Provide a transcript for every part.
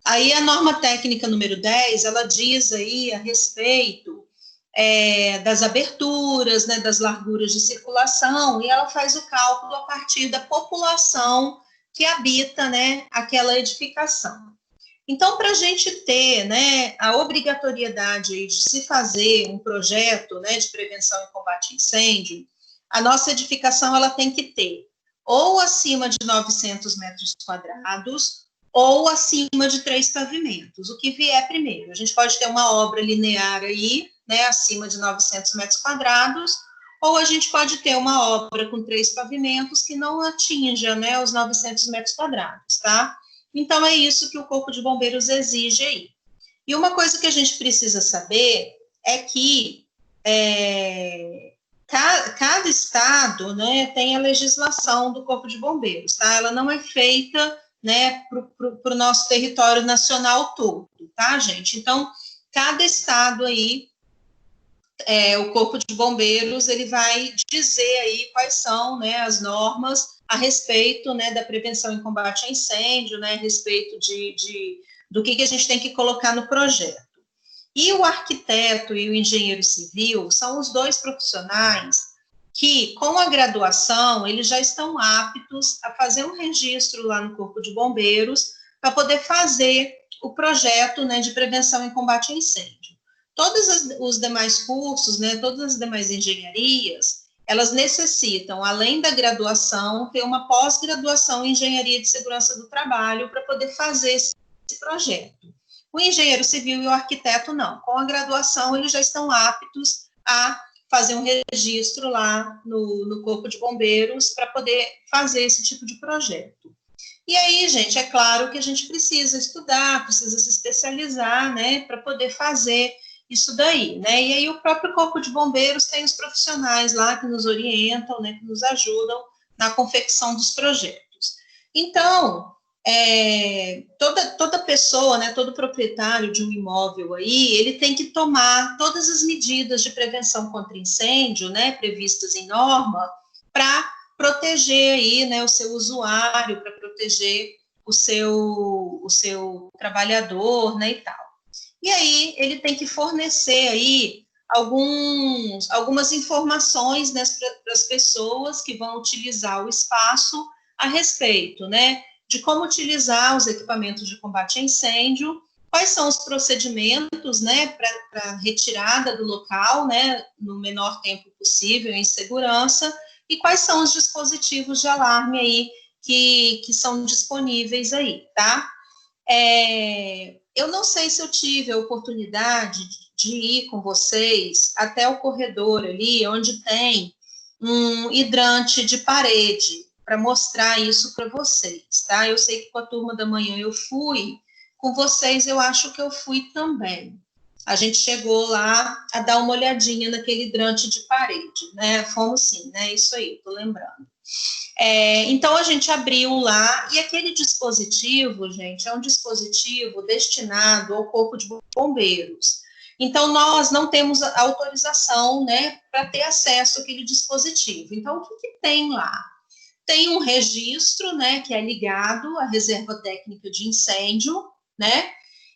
Aí a norma técnica número 10, ela diz aí a respeito das aberturas, né, das larguras de circulação, e ela faz o cálculo a partir da população que habita, né, aquela edificação. Então, para a gente ter, né, a obrigatoriedade aí de se fazer um projeto, né, de prevenção e combate a incêndio, a nossa edificação ela tem que ter ou acima de 900 metros quadrados ou acima de 3 pavimentos, o que vier primeiro. A gente pode ter uma obra linear aí, né, acima de 900 metros quadrados, ou a gente pode ter uma obra com 3 pavimentos que não atinja, né, os 900 metros quadrados, tá? Então, é isso que o Corpo de Bombeiros exige aí. E uma coisa que a gente precisa saber é que cada estado, né, tem a legislação do Corpo de Bombeiros, tá? Ela não é feita, né, para o nosso território nacional todo, tá, gente? Então, cada estado aí, o Corpo de Bombeiros, ele vai dizer aí quais são, né, as normas a respeito, né, da prevenção e combate a incêndio, né, a respeito do que a gente tem que colocar no projeto. E o arquiteto e o engenheiro civil são os dois profissionais que, com a graduação, eles já estão aptos a fazer um registro lá no Corpo de Bombeiros para poder fazer o projeto, né, de prevenção e combate a incêndio. Todos os demais cursos, né, todas as demais engenharias, elas necessitam, além da graduação, ter uma pós-graduação em engenharia de segurança do trabalho para poder fazer esse projeto. O engenheiro civil e o arquiteto não. Com a graduação, eles já estão aptos a fazer um registro lá no Corpo de Bombeiros para poder fazer esse tipo de projeto. E aí, gente, é claro que a gente precisa estudar, precisa se especializar, né, para poder fazer isso daí, né? E aí o próprio Corpo de Bombeiros tem os profissionais lá que nos orientam, né, que nos ajudam na confecção dos projetos. Então, toda pessoa, né, todo proprietário de um imóvel aí, ele tem que tomar todas as medidas de prevenção contra incêndio, né, previstas em norma, para proteger aí, né, o seu usuário, para proteger o seu trabalhador, né, e tal. E aí ele tem que fornecer aí algumas informações, né, para as pessoas que vão utilizar o espaço a respeito, né, de como utilizar os equipamentos de combate a incêndio, quais são os procedimentos, né, para retirada do local, né, no menor tempo possível, em segurança, e quais são os dispositivos de alarme aí que são disponíveis aí, tá? Eu não sei se eu tive a oportunidade de ir com vocês até o corredor ali, onde tem um hidrante de parede, para mostrar isso para vocês, tá? Eu sei que com a turma da manhã eu fui, com vocês eu acho que eu fui também. A gente chegou lá a dar uma olhadinha naquele hidrante de parede, né? Fomos sim, né? Isso aí, tô lembrando. Então, a gente abriu lá, e aquele dispositivo, gente, é um dispositivo destinado ao Corpo de Bombeiros. Então, nós não temos autorização, né, para ter acesso àquele dispositivo. Então, o que tem lá? Tem um registro, né, que é ligado à reserva técnica de incêndio, né,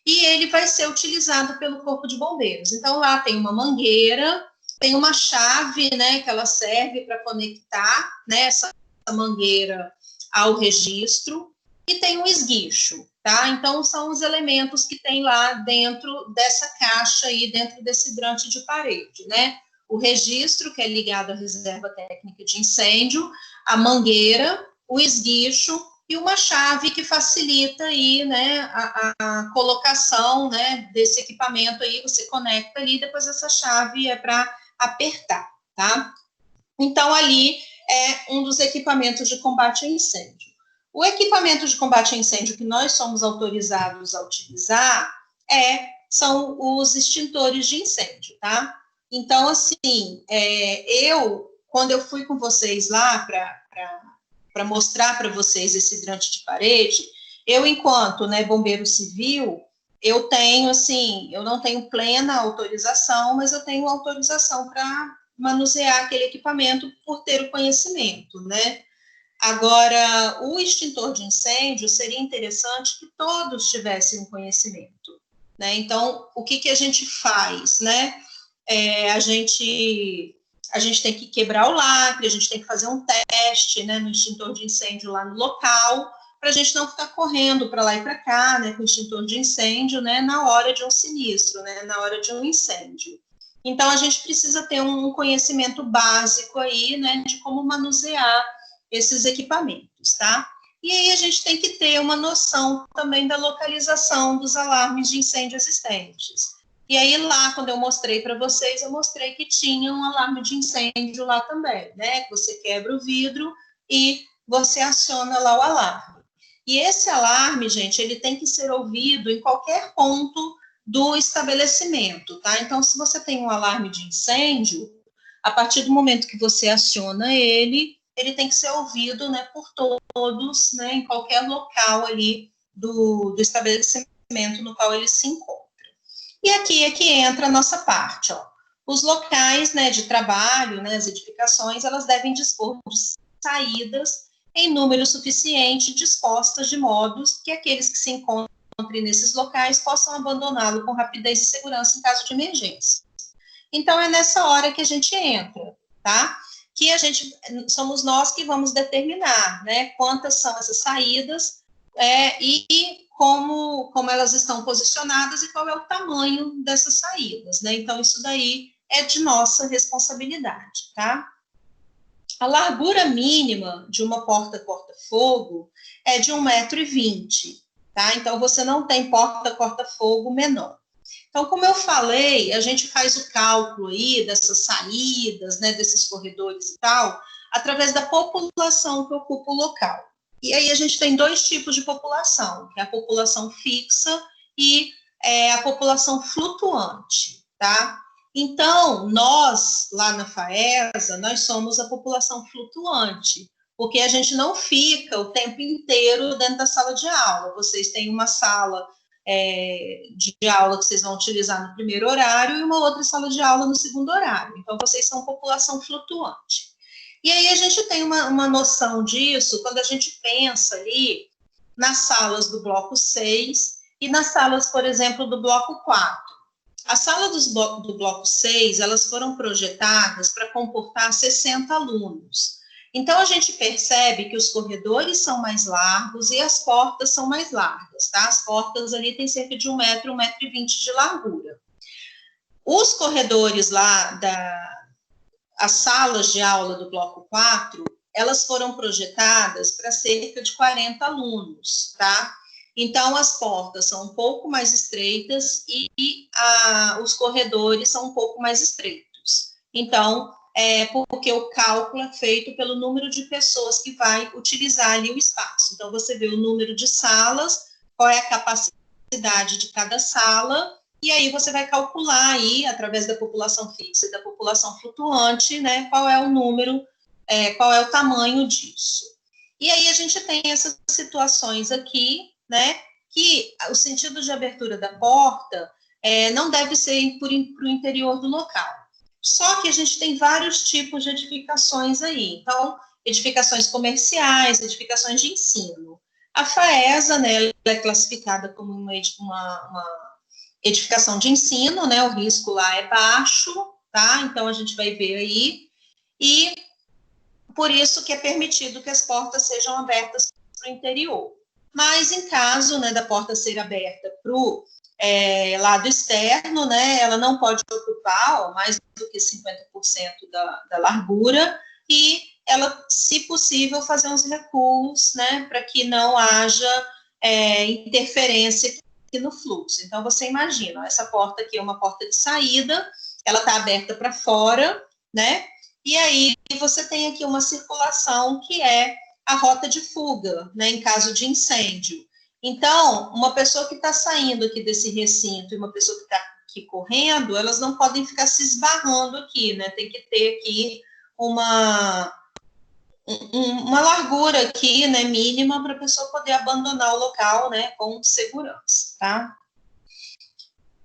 e ele vai ser utilizado pelo Corpo de Bombeiros. Então, lá tem uma mangueira, tem uma chave, né, que ela serve para conectar, né, essa mangueira ao registro, e tem um esguicho, tá? Então, são os elementos que tem lá dentro dessa caixa aí, dentro desse hidrante de parede, né? O registro, que é ligado à reserva técnica de incêndio, a mangueira, o esguicho e uma chave que facilita aí, né, a colocação, né, desse equipamento aí, você conecta ali, depois essa chave é para apertar, tá? Então, ali é um dos equipamentos de combate a incêndio. O equipamento de combate a incêndio que nós somos autorizados a utilizar são os extintores de incêndio, tá? Então, assim, quando eu fui com vocês lá para mostrar para vocês esse hidrante de parede, eu, enquanto, né, bombeiro civil, eu tenho, assim, eu não tenho plena autorização, mas eu tenho autorização para manusear aquele equipamento por ter o conhecimento, né? Agora, o extintor de incêndio seria interessante que todos tivessem um conhecimento, né? Então, o que a gente faz, né? A gente tem que quebrar o lacre, a gente tem que fazer um teste, né, no extintor de incêndio lá no local, para a gente não ficar correndo para lá e para cá, né, com o extintor de incêndio, né, na hora de um sinistro, né, na hora de um incêndio. Então, a gente precisa ter um conhecimento básico aí, né, de como manusear esses equipamentos, tá? E aí a gente tem que ter uma noção também da localização dos alarmes de incêndio existentes. E aí lá, quando eu mostrei para vocês, eu mostrei que tinha um alarme de incêndio lá também, né? Você quebra o vidro e você aciona lá o alarme. E esse alarme, gente, ele tem que ser ouvido em qualquer ponto do estabelecimento, tá? Então, se você tem um alarme de incêndio, a partir do momento que você aciona ele tem que ser ouvido, né, por todos, né, em qualquer local ali do estabelecimento no qual ele se encontra. E aqui é que entra a nossa parte, ó. Os locais, né, de trabalho, né, as edificações, elas devem dispor de saídas em número suficiente, dispostas de modos que aqueles que se encontrem nesses locais possam abandoná-lo com rapidez e segurança em caso de emergência. Então, é nessa hora que a gente entra, tá? Que somos nós que vamos determinar, né, quantas são essas saídas e como elas estão posicionadas e qual é o tamanho dessas saídas, né? Então, isso daí é de nossa responsabilidade, tá? A largura mínima de uma porta corta-fogo é de 1,20 m, tá? Então, você não tem porta corta-fogo menor. Então, como eu falei, a gente faz o cálculo aí dessas saídas, né, desses corredores e tal, através da população que ocupa o local. E aí a gente tem dois tipos de população, que é a população fixa e a população flutuante, tá? Então, nós, lá na FAESA, nós somos a população flutuante, porque a gente não fica o tempo inteiro dentro da sala de aula. Vocês têm uma sala de aula que vocês vão utilizar no primeiro horário e uma outra sala de aula no segundo horário. Então, vocês são população flutuante. E aí a gente tem uma noção disso quando a gente pensa ali nas salas do bloco 6 e nas salas, por exemplo, do bloco 4. As salas do bloco 6, elas foram projetadas para comportar 60 alunos. Então, a gente percebe que os corredores são mais largos e as portas são mais largas, tá? As portas ali têm cerca de 1 metro, 1,20 m de largura. Os corredores lá, as salas de aula do bloco 4, elas foram projetadas para cerca de 40 alunos, tá? Então, as portas são um pouco mais estreitas e os corredores são um pouco mais estreitos. Então, porque o cálculo é feito pelo número de pessoas que vai utilizar ali o espaço. Então, você vê o número de salas, qual é a capacidade de cada sala, e aí você vai calcular aí, através da população fixa e da população flutuante, né, qual é o número, qual é o tamanho disso. E aí a gente tem essas situações aqui, né, que o sentido de abertura da porta não deve ser para o interior do local. Só que a gente tem vários tipos de edificações aí. Então, edificações comerciais, edificações de ensino. A FAESA, né, ela é classificada como uma edificação de ensino, né, o risco lá é baixo, tá? Então, a gente vai ver aí. E por isso que é permitido que as portas sejam abertas para o interior. Mas, em caso, né, da porta ser aberta para o lado externo, né, ela não pode ocupar mais do que 50% da largura e ela, se possível, fazer uns recuos, né, para que não haja interferência aqui no fluxo. Então, você imagina, essa porta aqui é uma porta de saída, ela está aberta para fora, né, e aí você tem aqui uma circulação que é a rota de fuga, né, em caso de incêndio. Então, uma pessoa que está saindo aqui desse recinto e uma pessoa que está aqui correndo, elas não podem ficar se esbarrando aqui, né? Tem que ter aqui uma largura aqui, né, mínima para a pessoa poder abandonar o local, né, com segurança, tá?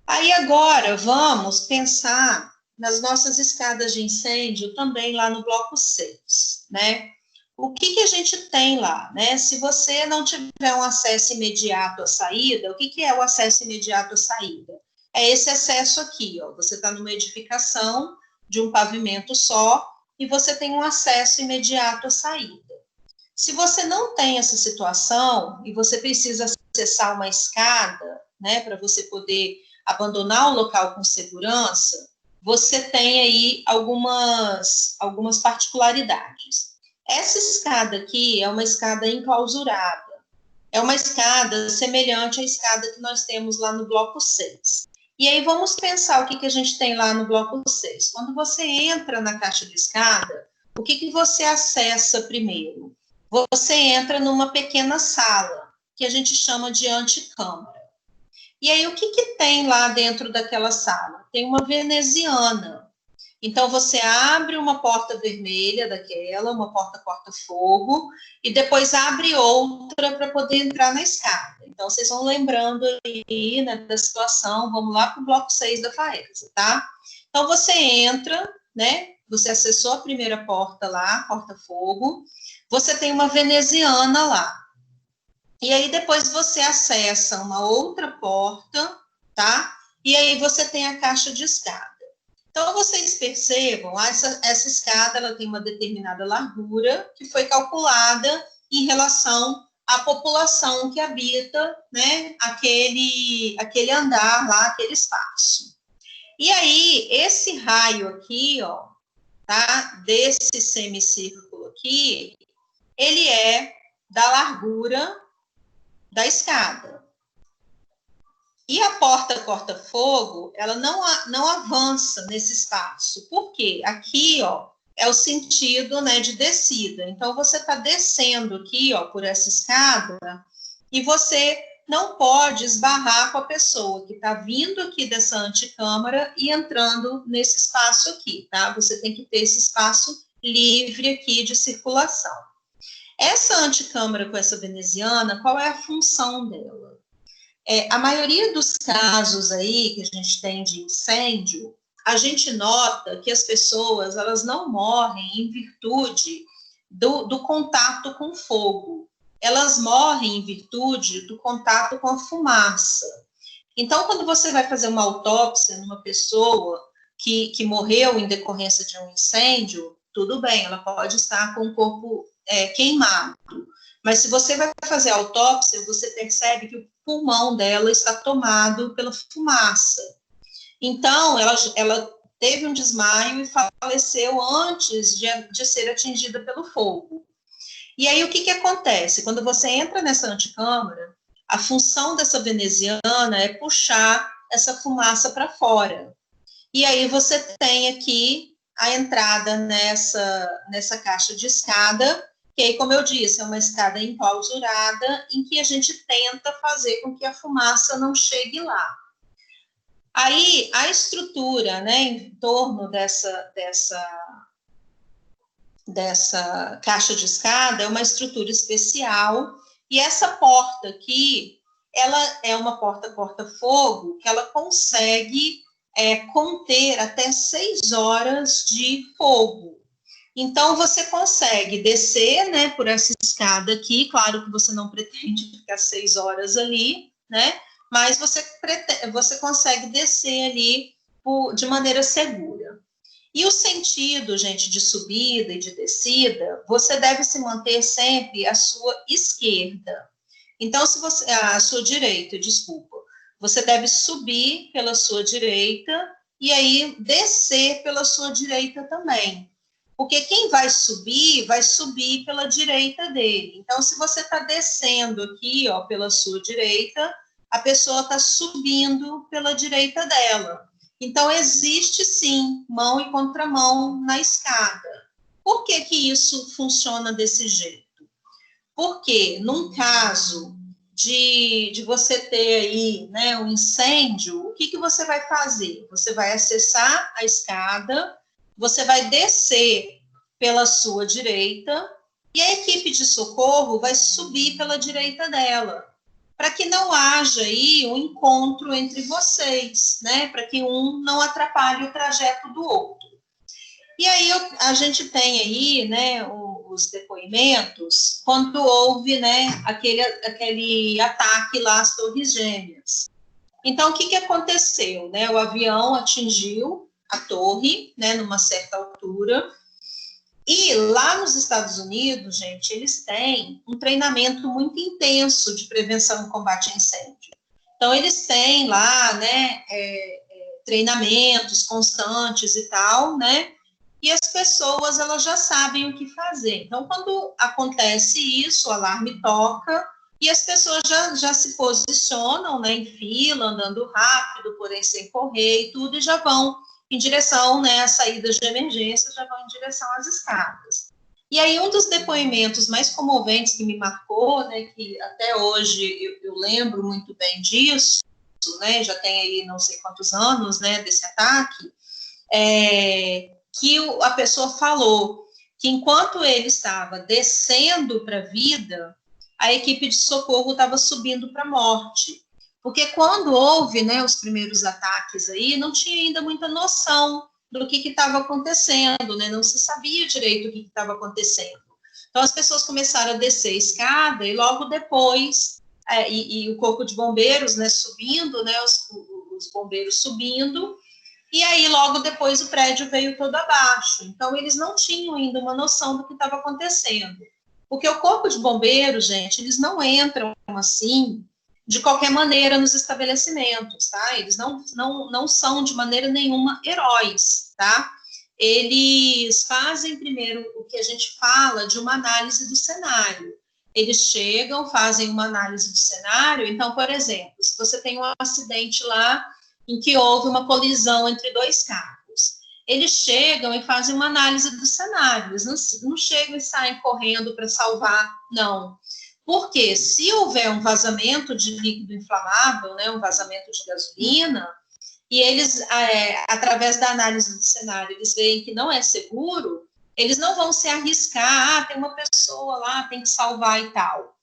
Aí agora vamos pensar nas nossas escadas de incêndio também lá no bloco 6, né? o que a gente tem lá, né? Se você não tiver um acesso imediato à saída, o que é o acesso imediato à saída? É esse acesso aqui, ó. Você está numa edificação de um pavimento só e você tem um acesso imediato à saída. Se você não tem essa situação e você precisa acessar uma escada, né, para você poder abandonar o local com segurança, você tem aí algumas particularidades. Essa escada aqui é uma escada enclausurada. É uma escada semelhante à escada que nós temos lá no bloco 6. E aí vamos pensar o que a gente tem lá no bloco 6. Quando você entra na caixa de escada, o que você acessa primeiro? Você entra numa pequena sala, que a gente chama de antecâmara. E aí o que tem lá dentro daquela sala? Tem uma veneziana. Então, você abre uma porta vermelha daquela, uma porta corta-fogo, e depois abre outra para poder entrar na escada. Então, vocês vão lembrando aí, né, da situação. Vamos lá para o bloco 6 da FAESA, tá? Então, você entra, né? Você acessou a primeira porta lá, corta-fogo. Você tem uma veneziana lá. E aí, depois você acessa uma outra porta, tá? E aí, você tem a caixa de escada. Então, vocês percebam, essa escada ela tem uma determinada largura que foi calculada em relação à população que habita, né, aquele andar lá, aquele espaço. E aí, esse raio aqui, ó, tá, desse semicírculo aqui, ele é da largura da escada. E a porta corta-fogo, ela não avança nesse espaço. Por quê? Aqui, ó, é o sentido, né, de descida. Então, você está descendo aqui, ó, por essa escada, e você não pode esbarrar com a pessoa que está vindo aqui dessa antecâmara e entrando nesse espaço aqui, tá? Você tem que ter esse espaço livre aqui de circulação. Essa antecâmara com essa veneziana, qual é a função dela? A maioria dos casos aí que a gente tem de incêndio, a gente nota que as pessoas elas não morrem em virtude do contato com fogo. Elas morrem em virtude do contato com a fumaça. Então, quando você vai fazer uma autópsia numa pessoa que morreu em decorrência de um incêndio, tudo bem, ela pode estar com o corpo queimado. Mas se você vai fazer a autópsia, você percebe que o pulmão dela está tomado pela fumaça. Então, ela teve um desmaio e faleceu antes de ser atingida pelo fogo. E aí, o que acontece? Quando você entra nessa antecâmara, a função dessa veneziana é puxar essa fumaça para fora. E aí você tem aqui a entrada nessa caixa de escada, que aí, como eu disse, é uma escada enclausurada em que a gente tenta fazer com que a fumaça não chegue lá. Aí, a estrutura, né, em torno dessa caixa de escada é uma estrutura especial, e essa porta aqui, ela é uma porta corta-fogo que ela consegue conter até 6 horas de fogo. Então, você consegue descer, né, por essa escada aqui, claro que você não pretende ficar 6 horas ali, né, mas você consegue descer ali de maneira segura. E o sentido, gente, de subida e de descida, você deve se manter sempre à sua esquerda. Então, à sua direita, desculpa. Você deve subir pela sua direita e aí descer pela sua direita também. Porque quem vai subir pela direita dele. Então, se você está descendo aqui, ó, pela sua direita, a pessoa está subindo pela direita dela. Então, existe, sim, mão e contramão na escada. Por que isso funciona desse jeito? Porque, num caso de você ter aí, né, um incêndio, o que você vai fazer? Você vai acessar a escada, você vai descer pela sua direita e a equipe de socorro vai subir pela direita dela, para que não haja aí um encontro entre vocês, né? Para que um não atrapalhe o trajeto do outro. E aí a gente tem aí, né, os depoimentos quando houve, né, aquele ataque lá às Torres Gêmeas. Então, o que aconteceu, né? O avião atingiu a torre, né, numa certa altura, e lá nos Estados Unidos, gente, eles têm um treinamento muito intenso de prevenção e combate a incêndio. Então, eles têm lá, né, treinamentos constantes e tal, né, e as pessoas, elas já sabem o que fazer. Então, quando acontece isso, o alarme toca, e as pessoas já se posicionam, né, em fila, andando rápido, porém sem correr e tudo, e já vão em direção, né, às saídas de emergência, já vão em direção às escadas. E aí, um dos depoimentos mais comoventes que me marcou, né, que até hoje eu lembro muito bem disso, né, já tem aí não sei quantos anos, né, desse ataque, que a pessoa falou que enquanto ele estava descendo para a vida, a equipe de socorro estava subindo para a morte. Porque quando houve, né, os primeiros ataques aí, não tinha ainda muita noção do que estava acontecendo, né? Não se sabia direito o que estava acontecendo. Então, as pessoas começaram a descer a escada e logo depois, e o corpo de bombeiros, né, subindo, né, os bombeiros subindo, e aí logo depois o prédio veio todo abaixo. Então, eles não tinham ainda uma noção do que estava acontecendo. Porque o corpo de bombeiros, gente, eles não entram assim de qualquer maneira nos estabelecimentos, tá? Eles não são de maneira nenhuma heróis, tá? Eles fazem primeiro o que a gente fala de uma análise do cenário. Eles chegam, fazem uma análise do cenário. Então, por exemplo, se você tem um acidente lá em que houve uma colisão entre dois carros, eles chegam e fazem uma análise do cenário. Eles não chegam e saem correndo para salvar, não. Porque se houver um vazamento de líquido inflamável, né, um vazamento de gasolina, e eles, através da análise do cenário, eles veem que não é seguro, eles não vão se arriscar, tem uma pessoa lá, tem que salvar e tal.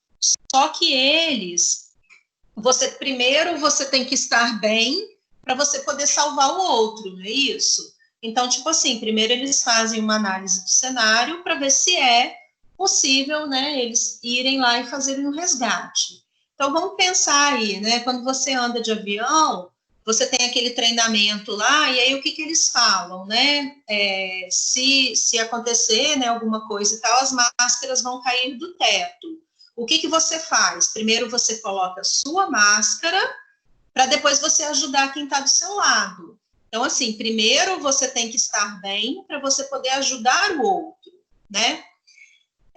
Só que primeiro você tem que estar bem para você poder salvar o outro, não é isso? Então, tipo assim, primeiro eles fazem uma análise do cenário para ver se é possível, né, eles irem lá e fazerem um resgate. Então, vamos pensar aí, né, quando você anda de avião, você tem aquele treinamento lá, e aí o que eles falam, né, se acontecer, né, alguma coisa e tal, as máscaras vão cair do teto. O que você faz? Primeiro você coloca a sua máscara, para depois você ajudar quem está do seu lado. Então, assim, primeiro você tem que estar bem para você poder ajudar o outro, né?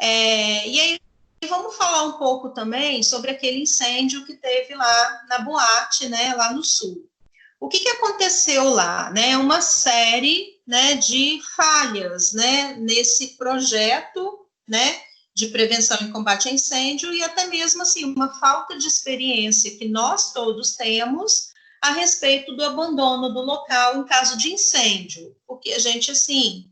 E aí, vamos falar um pouco também sobre aquele incêndio que teve lá na boate, né, lá no sul. O que aconteceu lá, né? Uma série, né, de falhas, né, nesse projeto, né, de prevenção e combate a incêndio, e até mesmo, assim, uma falta de experiência que nós todos temos a respeito do abandono do local em caso de incêndio, porque a gente, assim,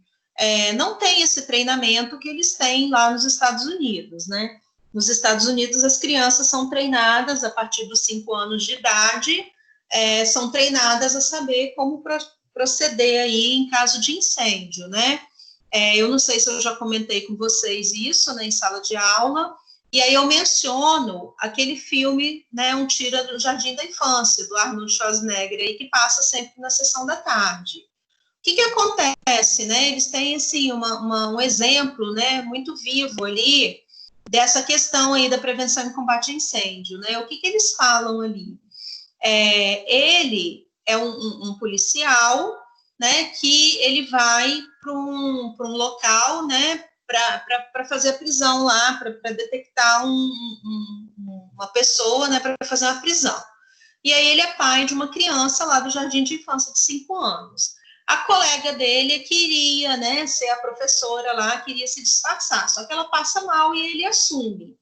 não tem esse treinamento que eles têm lá nos Estados Unidos, né? Nos Estados Unidos, as crianças são treinadas a partir dos 5 anos de idade, são treinadas a saber como proceder aí em caso de incêndio, né? Eu não sei se eu já comentei com vocês isso, né, em sala de aula, e aí eu menciono aquele filme, né, Um Tiro do Jardim da Infância, do Arnold Schwarzenegger, aí, que passa sempre na sessão da tarde. O que acontece, né? Eles têm, assim, um exemplo, né, muito vivo ali dessa questão aí da prevenção e combate a incêndio, né? O que eles falam ali? Ele é um policial, né, que ele vai para um local, né, para fazer a prisão lá, para detectar uma pessoa, né, para fazer uma prisão. E aí ele é pai de uma criança lá do jardim de infância de 5 anos. A colega dele queria, né, ser a professora lá, queria se disfarçar, só que ela passa mal e ele assume.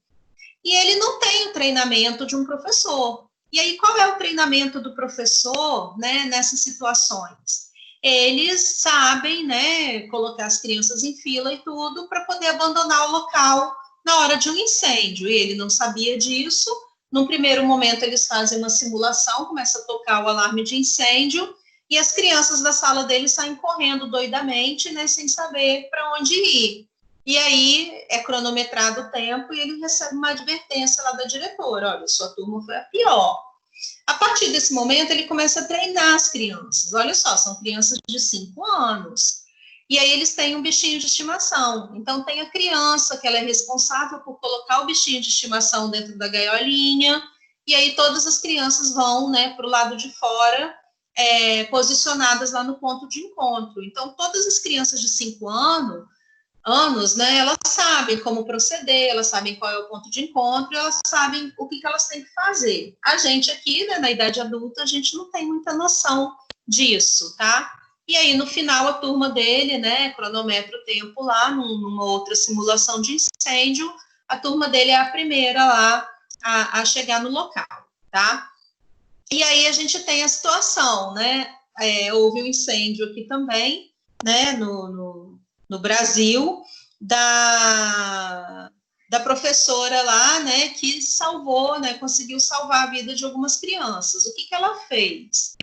E ele não tem o treinamento de um professor. E aí, qual é o treinamento do professor, né, nessas situações? Eles sabem, né, colocar as crianças em fila e tudo para poder abandonar o local na hora de um incêndio. E ele não sabia disso. Num primeiro momento, eles fazem uma simulação, começa a tocar o alarme de incêndio, e as crianças da sala dele saem correndo doidamente, né, sem saber para onde ir. E aí é cronometrado o tempo e ele recebe uma advertência lá da diretora, olha, sua turma foi a pior. A partir desse momento, ele começa a treinar as crianças. Olha só, são crianças de 5 anos. E aí eles têm um bichinho de estimação. Então tem a criança, que ela é responsável por colocar o bichinho de estimação dentro da gaiolinha, e aí todas as crianças vão, né, para o lado de fora, posicionadas lá no ponto de encontro. Então todas as crianças de 5 anos, né, elas sabem como proceder, elas sabem qual é o ponto de encontro, elas sabem o que elas têm que fazer. A gente aqui, né, na idade adulta, a gente não tem muita noção disso, tá? E aí, no final, a turma dele, né, cronometra o tempo lá, numa outra simulação de incêndio, a turma dele é a primeira lá a chegar no local, tá? E aí a gente tem a situação, né, houve um incêndio aqui também, né, no Brasil, da professora lá, né, que salvou, né, conseguiu salvar a vida de algumas crianças. O que ela fez?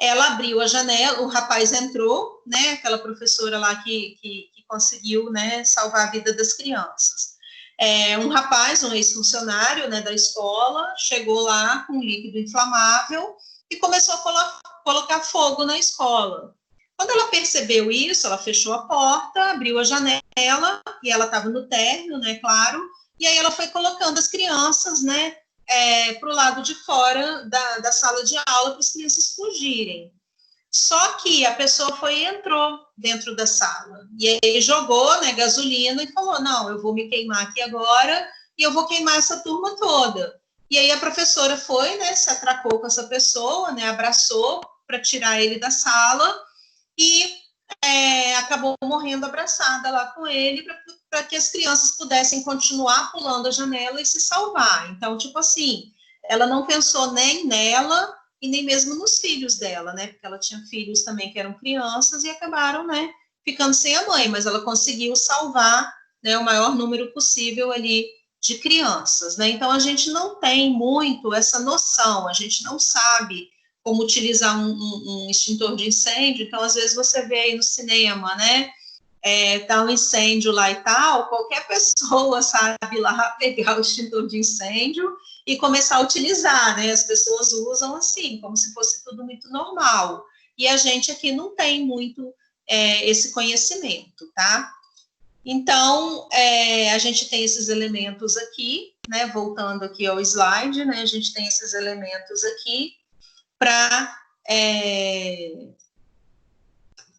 Ela abriu a janela, o rapaz entrou, né, aquela professora lá que conseguiu, né, salvar a vida das crianças. Um rapaz, um ex-funcionário, né, da escola, chegou lá com um líquido inflamável e começou a colocar fogo na escola. Quando ela percebeu isso, ela fechou a porta, abriu a janela, e ela estava no térreo, né, claro, e aí ela foi colocando as crianças, né, para o lado de fora da sala de aula para as crianças fugirem. Só que a pessoa foi e entrou dentro da sala, e aí jogou, né, gasolina e falou, não, eu vou me queimar aqui agora, e eu vou queimar essa turma toda. E aí a professora foi, né, se atracou com essa pessoa, né, abraçou para tirar ele da sala, e acabou morrendo abraçada lá com ele para que as crianças pudessem continuar pulando a janela e se salvar. Então, tipo assim, ela não pensou nem nela e nem mesmo nos filhos dela, né? Porque ela tinha filhos também que eram crianças e acabaram, né, ficando sem a mãe, mas ela conseguiu salvar, né, o maior número possível ali de crianças, né? Então a gente não tem muito essa noção, a gente não sabe como utilizar um extintor de incêndio. Então, às vezes, você vê aí no cinema, né? Tá um incêndio lá e tal, qualquer pessoa sabe lá pegar o extintor de incêndio e começar a utilizar, né? As pessoas usam assim, como se fosse tudo muito normal. E a gente aqui não tem muito esse conhecimento, tá? Então, a gente tem esses elementos aqui, né? Voltando aqui ao slide, né? A gente tem esses elementos aqui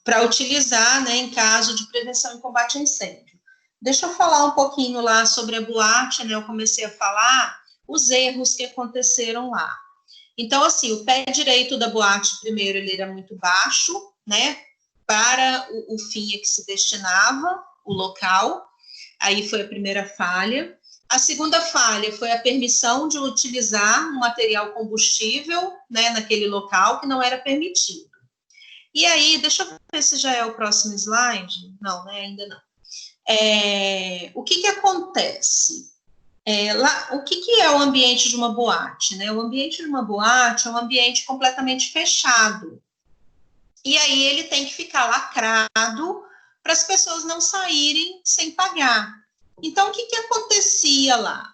para utilizar, né, em caso de prevenção e combate a incêndio. Deixa eu falar um pouquinho lá sobre a boate, né? Eu comecei a falar os erros que aconteceram lá. Então, assim, o pé direito da boate, primeiro, ele era muito baixo, né? Para o fim a que se destinava o local. Aí foi a primeira falha. A segunda falha foi a permissão de utilizar um material combustível, né, naquele local que não era permitido. E aí, deixa eu ver se já é o próximo slide. Não, né, ainda não. O que acontece? O que é o ambiente de uma boate? Né? O ambiente de uma boate é um ambiente completamente fechado. E aí ele tem que ficar lacrado para as pessoas não saírem sem pagar. Então, o que acontecia lá?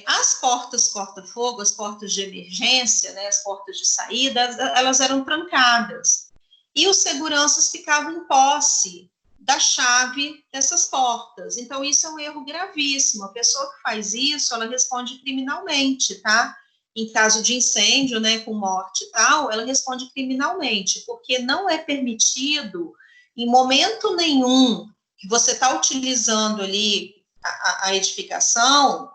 As portas corta-fogo, as portas de emergência, né, as portas de saída, elas eram trancadas. E os seguranças ficavam em posse da chave dessas portas. Então, isso é um erro gravíssimo. A pessoa que faz isso, ela responde criminalmente, tá? Em caso de incêndio, né, com morte e tal, ela responde criminalmente, porque não é permitido, em momento nenhum, que você está utilizando ali a edificação,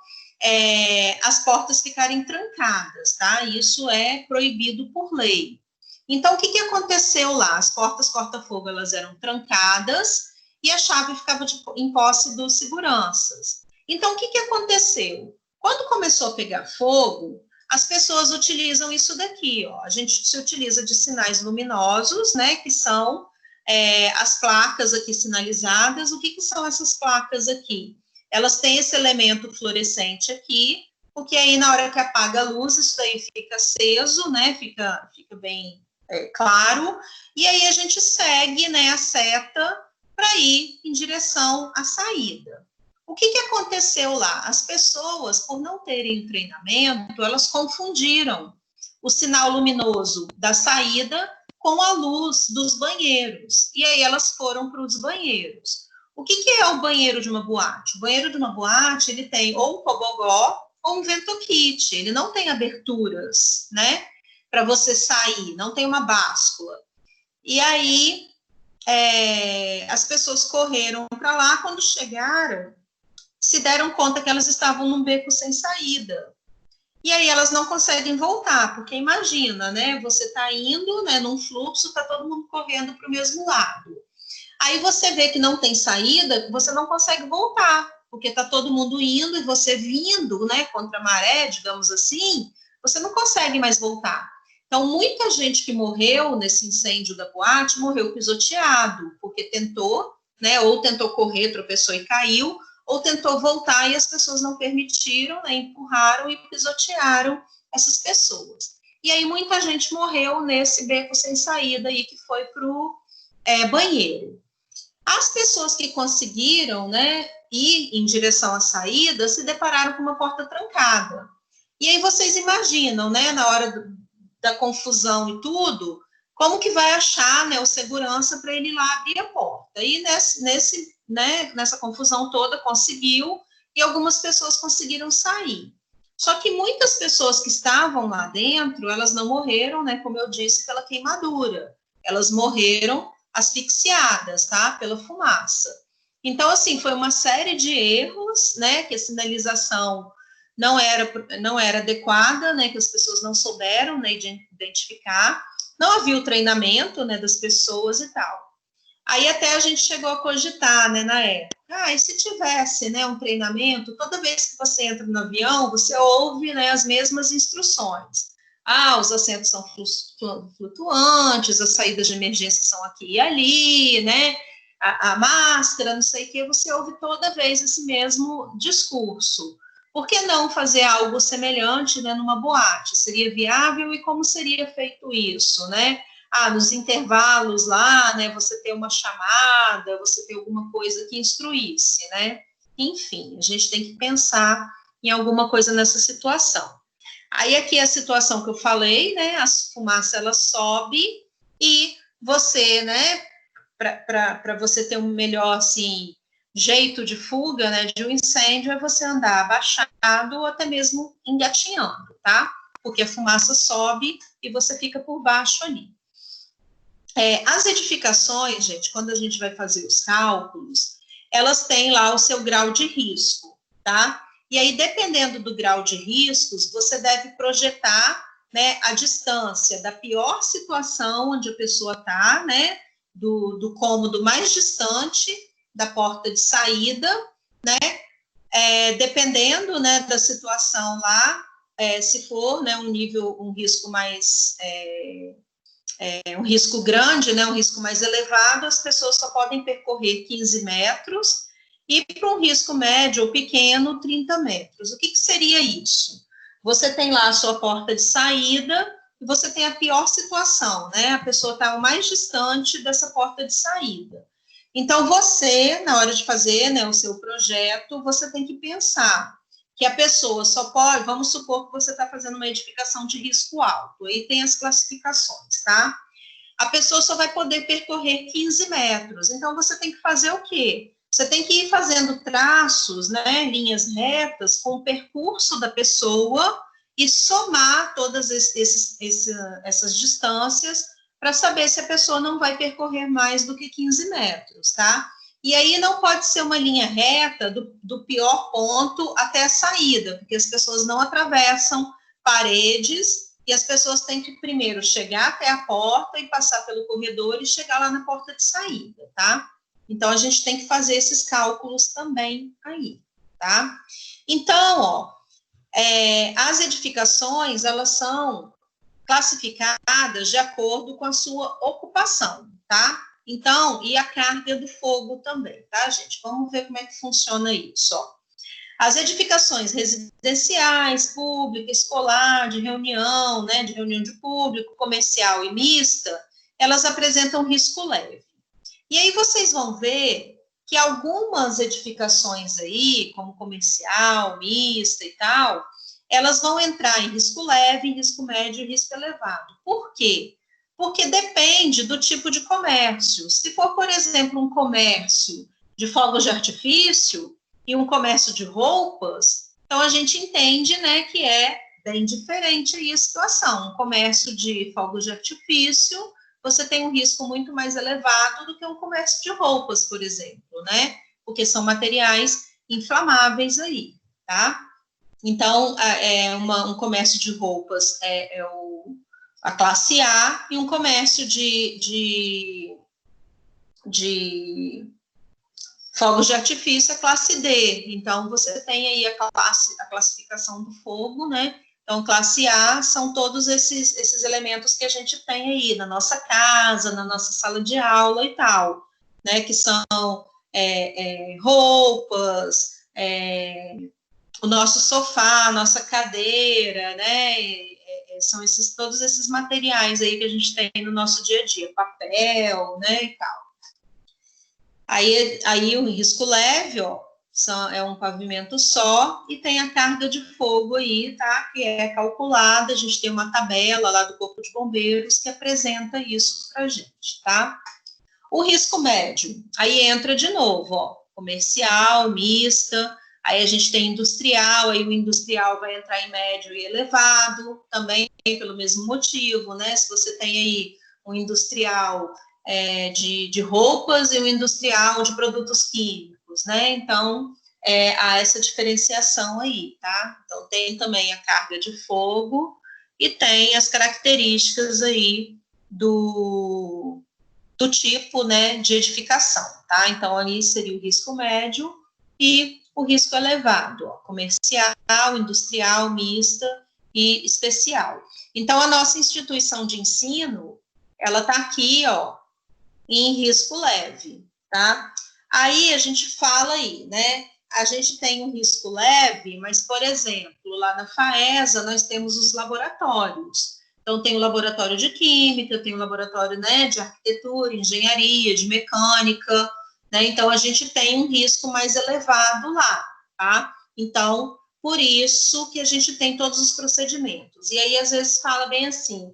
as portas ficarem trancadas, tá? Isso é proibido por lei. Então, o que aconteceu lá? As portas corta-fogo, elas eram trancadas e a chave ficava em posse dos seguranças. Então, o que aconteceu? Quando começou a pegar fogo, as pessoas utilizam isso daqui, ó. A gente se utiliza de sinais luminosos, né, que são as placas aqui sinalizadas. O que são essas placas aqui? Elas têm esse elemento fluorescente aqui, porque aí na hora que apaga a luz, isso daí fica aceso, né, fica bem claro, e aí a gente segue, né, a seta para ir em direção à saída. O que aconteceu lá? As pessoas, por não terem treinamento, elas confundiram o sinal luminoso da saída com a luz dos banheiros. E aí elas foram para os banheiros. O que é o banheiro de uma boate? O banheiro de uma boate, ele tem ou um tobogó ou um ventokit. Ele não tem aberturas, né, para você sair, não tem uma báscula. E aí as pessoas correram para lá, quando chegaram, se deram conta que elas estavam num beco sem saída. E aí elas não conseguem voltar, porque imagina, né, você está indo, né, num fluxo, está todo mundo correndo para o mesmo lado. Aí você vê que não tem saída, você não consegue voltar, porque está todo mundo indo e você vindo, né, contra a maré, digamos assim, você não consegue mais voltar. Então, muita gente que morreu nesse incêndio da boate morreu pisoteado, porque tentou, né, ou tentou correr, tropeçou e caiu, ou tentou voltar e as pessoas não permitiram, né, empurraram e pisotearam essas pessoas. E aí muita gente morreu nesse beco sem saída aí, que foi para o banheiro. As pessoas que conseguiram, né, ir em direção à saída se depararam com uma porta trancada. E aí vocês imaginam, né, na hora da confusão e tudo, como que vai achar, né, o segurança para ele ir lá abrir a porta. E nessa confusão toda conseguiu, e algumas pessoas conseguiram sair. Só que muitas pessoas que estavam lá dentro, elas não morreram, né, como eu disse, pela queimadura. Elas morreram asfixiadas, tá, pela fumaça. Então, assim, foi uma série de erros, né, que a sinalização não era adequada, né, que as pessoas não souberam, né, identificar, não havia o treinamento, né, das pessoas e tal. Aí até a gente chegou a cogitar, né, na época, e se tivesse, né, um treinamento, toda vez que você entra no avião, você ouve, né, as mesmas instruções. Os assentos são flutuantes, as saídas de emergência são aqui e ali, né, a máscara, não sei o que, você ouve toda vez esse mesmo discurso. Por que não fazer algo semelhante, né, numa boate? Seria viável e como seria feito isso, né? Nos intervalos lá, né, você ter uma chamada, você ter alguma coisa que instruísse, né? Enfim, a gente tem que pensar em alguma coisa nessa situação. Aí aqui a situação que eu falei, né, a fumaça ela sobe e você, né, para você ter um melhor, assim, jeito de fuga, né, de um incêndio, é você andar abaixado ou até mesmo engatinhando, tá? Porque a fumaça sobe e você fica por baixo ali. As edificações, gente, quando a gente vai fazer os cálculos, elas têm lá o seu grau de risco, tá? E aí, dependendo do grau de riscos, você deve projetar, né, a distância da pior situação onde a pessoa está, né, do cômodo mais distante da porta de saída, né, dependendo, né, da situação lá, se for, né, um risco mais... um risco grande, né, um risco mais elevado, as pessoas só podem percorrer 15 metros, e para um risco médio ou pequeno, 30 metros. O que seria isso? Você tem lá a sua porta de saída, e você tem a pior situação, né? A pessoa está o mais distante dessa porta de saída. Então, você, na hora de fazer, né, o seu projeto, você tem que pensar que a pessoa só pode, vamos supor que você está fazendo uma edificação de risco alto, aí tem as classificações, tá? A pessoa só vai poder percorrer 15 metros, então você tem que fazer o quê? Você tem que ir fazendo traços, né, linhas retas com o percurso da pessoa e somar todas essas distâncias para saber se a pessoa não vai percorrer mais do que 15 metros, tá? E aí não pode ser uma linha reta do pior ponto até a saída, porque as pessoas não atravessam paredes e as pessoas têm que primeiro chegar até a porta e passar pelo corredor e chegar lá na porta de saída, tá? Então, a gente tem que fazer esses cálculos também aí, tá? Então, as edificações, elas são classificadas de acordo com a sua ocupação, tá? Então, e a carga do fogo também, tá, gente? Vamos ver como é que funciona isso, ó. As edificações residenciais, pública, escolar, de reunião, né, de reunião de público, comercial e mista, elas apresentam risco leve. E aí vocês vão ver que algumas edificações aí, como comercial, mista e tal, elas vão entrar em risco leve, em risco médio e risco elevado. Por quê? Porque depende do tipo de comércio. Se for, por exemplo, um comércio de fogos de artifício e um comércio de roupas, então a gente entende, né, que é bem diferente aí a situação. Um comércio de fogos de artifício, você tem um risco muito mais elevado do que um comércio de roupas, por exemplo, né? Porque são materiais inflamáveis aí, tá? Então, um comércio de roupas a classe A e um comércio de fogos de artifício a classe D. Então, você tem aí a classificação do fogo, né? Então, classe A são todos esses elementos que a gente tem aí na nossa casa, na nossa sala de aula e tal, né? Que são roupas, o nosso sofá, a nossa cadeira, né? São todos esses materiais aí que a gente tem no nosso dia a dia, papel, né? E tal. Aí o risco leve, ó, é um pavimento só e tem a carga de fogo aí, tá? Que é calculada, a gente tem uma tabela lá do Corpo de Bombeiros que apresenta isso pra gente, tá? O risco médio, aí entra de novo, ó, comercial, mista, aí a gente tem industrial, aí o industrial vai entrar em médio e elevado, também pelo mesmo motivo, né? Se você tem aí um industrial de roupas e um industrial de produtos químicos, né? Então, há essa diferenciação aí, tá? Então, tem também a carga de fogo e tem as características aí do tipo, né, de edificação, tá? Então, ali seria o risco médio e o risco elevado, ó, comercial, industrial, mista e especial. Então, a nossa instituição de ensino, ela está aqui, ó, em risco leve, tá? Aí a gente fala aí, né? A gente tem um risco leve, mas, por exemplo, lá na FAESA nós temos os laboratórios. Então, tem o laboratório de química, tem o laboratório, né, de arquitetura, engenharia, de mecânica, né? Então, a gente tem um risco mais elevado lá, tá? Então, por isso que a gente tem todos os procedimentos. E aí, às vezes, fala bem assim,